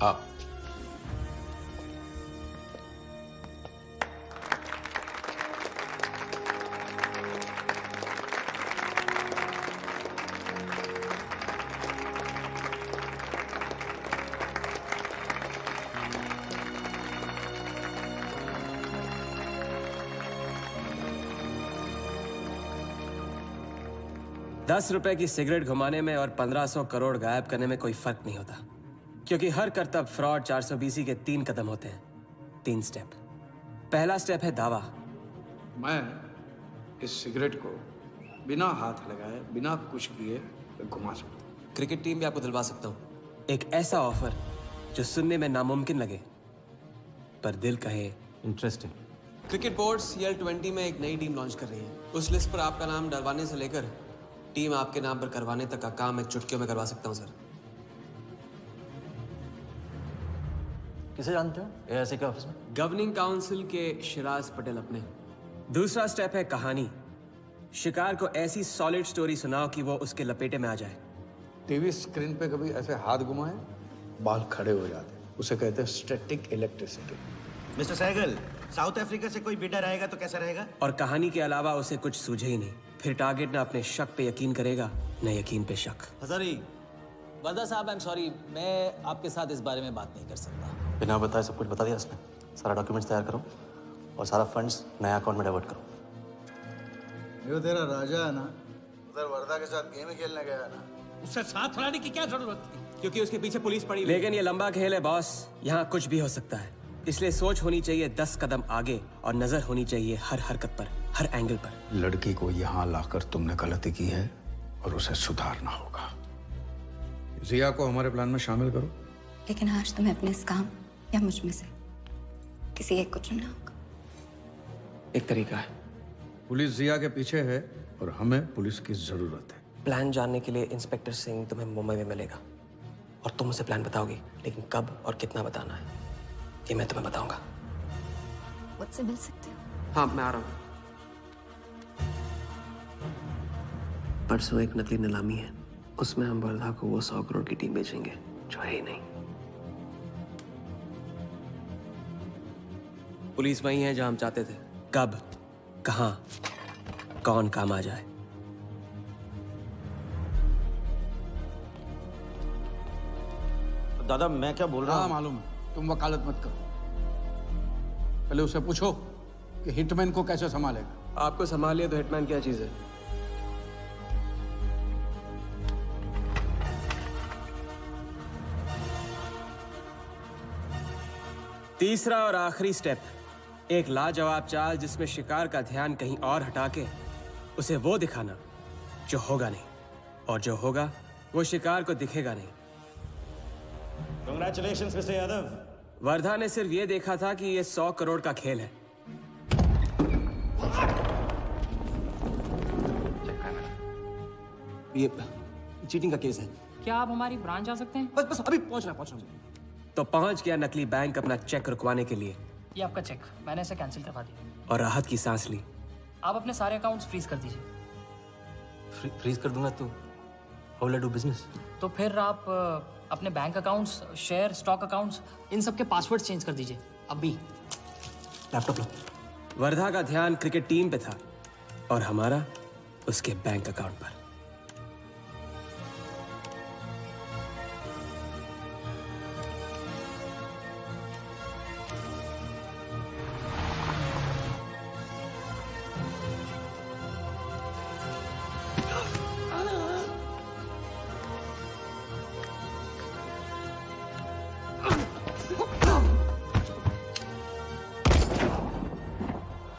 आप ₹10 की सिगरेट घुमाने में और 1500 करोड़ गायब करने में कोई फर्क नहीं होता, क्योंकि हर करतब फ्रॉड 420 के 3 कदम होते हैं, 3 स्टेप। पहला स्टेप है दावा। मैं इस सिगरेट को बिना हाथ लगाए, बिना कुछ किए घुमा सकता हूँ। क्रिकेट टीम भी आपको दिलवा सकता हूँ। एक ऐसा ऑफर जो सुनने में नामुमकिन लगे पर दिल कहे इंटरेस्टिंग। क्रिकेट बोर्ड CL20 में एक नई टीम लॉन्च कर रही है। उस लिस्ट पर आपका नाम डलवाने से लेकर टीम आपके नाम पर करवाने तक का काम मैं चुटकियों में करवा सकता हूं सर। किसे जानते हो AIC के ऑफिस में? गवर्निंग काउंसिल के शिराज पटेल अपने। दूसरा स्टेप है कहानी। शिकार को ऐसी सॉलिड स्टोरी सुनाओ कि वो उसके लपेटे में आ जाए। टीवी स्क्रीन पे कभी ऐसे हाथ घुमाए, बाल खड़े हो जाते, उसे कहते हैं static electricity. Mister Sehgal, South Africa से कोई बिडर आएगा तो कैसा रहेगा? और कहानी के अलावा उसे कुछ सूझे ही नहीं। फिर टारगेट ना अपने शक पे यकीन करेगा, न यकीन पे शक। हजारी, वर्दा साहब, आई एम सॉरी, मैं आपके साथ इस बारे में बात नहीं कर सकता। बिना बताए सब कुछ बता दिया उसने। सारा डॉक्यूमेंट्स तैयार करो और सारा फंड्स नए अकाउंट में डाइवर्ट करो। जो तेरा राजा है ना, उधर वर्दा के साथ गेम ही खेलने गया है ना। उससे साथ लाने की क्या जरूरत थी? क्योंकि उसके पीछे पुलिस पड़ी। लेकिन ये लंबा खेल है बॉस, यहाँ कुछ भी हो सकता है। इसलिए सोच होनी चाहिए 10 कदम आगे और नजर होनी चाहिए हर हरकत पर, हर एंगल पर। लड़की को यहाँ लाकर तुमने गलती की है और उसे सुधारना होगा। जिया को हमारे प्लान में शामिल करो। लेकिन आज तुम्हें अपने इस काम या मुझ में से किसी एक को चुनना होगा। एक तरीका है। पुलिस जिया के पीछे है और हमें पुलिस की जरूरत है। प्लान जानने के लिए इंस्पेक्टर सिंह तुम्हें मुंबई में मिलेगा और तुम उसे प्लान बताओगी, लेकिन कब और कितना बताना है ये मैं तुम्हें बताऊंगा। मुझसे मिल सकते हो? हाँ, मैं आ रहा हूँ। परसों एक नकली नीलामी है, उसमें हम वर्धा को वो 100 करोड़ की टीम बेचेंगे जो है ही नहीं। पुलिस वही है जहां हम चाहते थे। कब, कहां, कौन काम आ जाए। दादा मैं क्या बोल रहा हाँ हूँ? मालूम है, तुम वकालत मत करो। पहले उसे पूछो कि हिटमैन को कैसे संभालेगा। आपको संभालिए तो हिटमैन क्या चीज है? तीसरा और आखिरी स्टेप, एक लाजवाब चाल जिसमें शिकार का ध्यान कहीं और हटा के उसे वो दिखाना जो होगा नहीं, और जो होगा वो शिकार को दिखेगा नहीं। Congratulations, Mr. यादव। वर्धा ने सिर्फ ये देखा था कि ये 100 करोड़ का खेल है। ये चीटिंग का केस है। क्या आप हमारी ब्रांच आ सकते हैं? बस अभी पहुंच रहा हूं। तो पहुंच गया नकली बैंक अपना चेक रुकवाने के लिए। ये आपका चेक, मैंने इसे कैंसिल करवा दिया। और राहत की सांस ली। आप अपने सारे अकाउंट्स फ्रीज कर दीजिए। फ्रीज कर दूंगा तो how will I do business? तो फिर आप अपने bank accounts, share, stock accounts, इन सब के पासवर्ड चेंज कर दीजिए अभी। लैपटॉप लो। वर्धा का ध्यान क्रिकेट टीम पे था और हमारा उसके बैंक अकाउंट पर।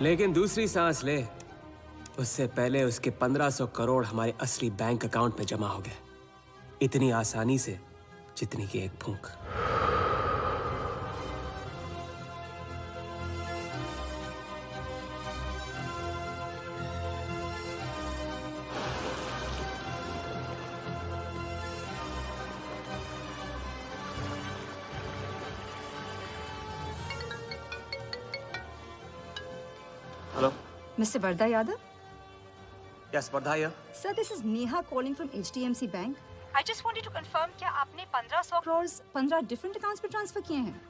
लेकिन दूसरी सांस ले, उससे पहले उसके 1500 करोड़ हमारे असली बैंक अकाउंट में जमा हो गए, इतनी आसानी से जितनी कि एक फूंक। Hello? Mr. Vardha Yadav? Yes, Vardha here. Sir, this is Neha calling from HDMC Bank. I just wanted to confirm क्या आपने 1500 crores 15 different accounts पे ट्रांसफर किए हैं?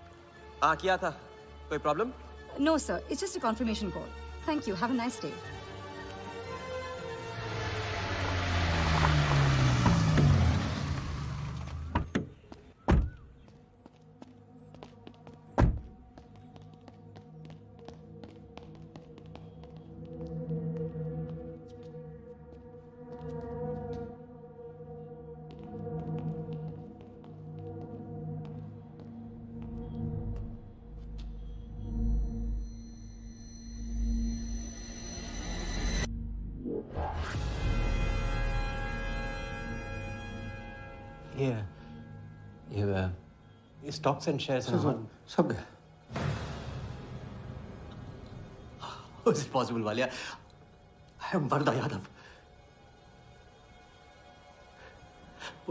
हाँ, किया था। कोई problem? No sir, it's just a confirmation call. Thank you. Have a nice day. ये स्टॉक्स एंड शेयर्स सब गए। How is it possible, Walia? I am Wardha Yadav.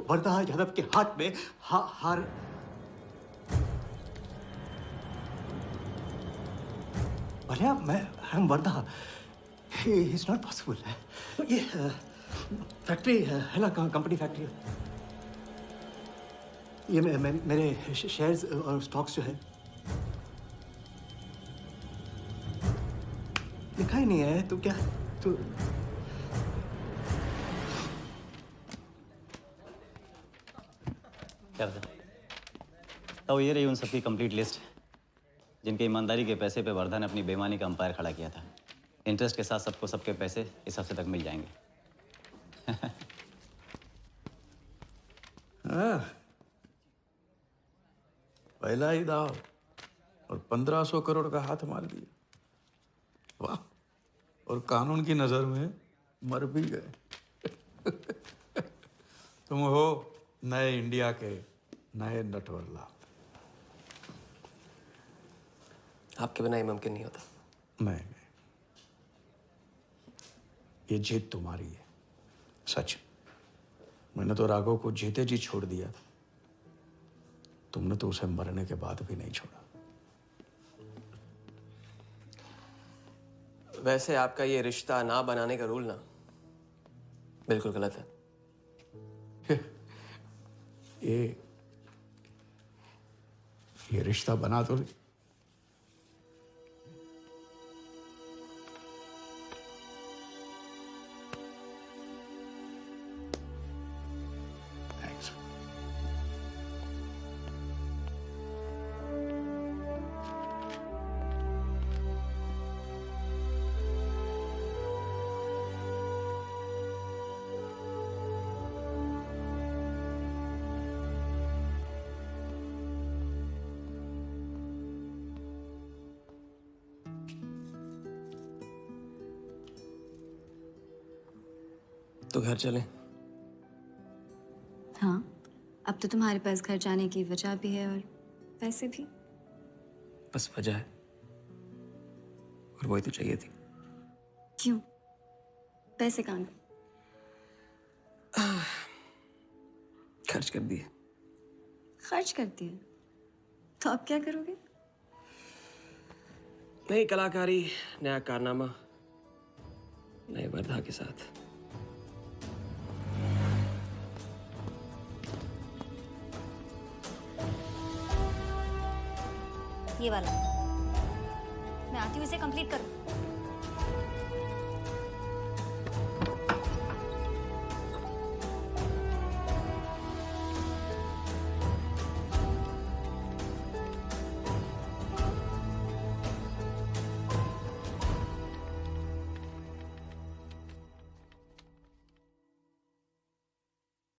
Wardha Yadav के हाथ में हार। वालिया, मैं I am Wardha. It's not possible। ये फैक्ट्री है ना, कंपनी फैक्ट्री। ये मेरे शेयर्स और स्टॉक्स जो है लिखा ही नहीं है। तो क्या तो क्या था? तो ये रही उन सबकी कंप्लीट लिस्ट जिनके ईमानदारी के पैसे पे वर्धा ने अपनी बेईमानी का अंपायर खड़ा किया था। इंटरेस्ट के साथ सबको सबके पैसे इस हफ्ते तक मिल जाएंगे। हाँ, पहला ही दाव और 1500 करोड़ का हाथ मार दिया। वाह, और कानून की नजर में मर भी गए। तुम हो नए इंडिया के नए नटवरलाल। आपके बिना ये मुमकिन नहीं होता। नहीं, ये जीत तुम्हारी है, सच। मैंने तो राघव को जीते जी छोड़ दिया, तुमने तो उसे मरने के बाद भी नहीं छोड़ा। वैसे आपका ये रिश्ता ना बनाने का रूल ना बिल्कुल गलत है। ये रिश्ता बना तो नहीं। तो घर चलें? हाँ, अब तो तुम्हारे पास घर जाने की वजह भी है और पैसे भी। बस वजह है और वही तो चाहिए थी। क्यों? पैसे कहाँ गए? खर्च कर दिए। खर्च कर दिए? तो अब क्या करोगे? नई कलाकारी, नया कारनामा, नए वर्धा के साथ। ये वाला मैं आती हूँ इसे कंप्लीट करूँ।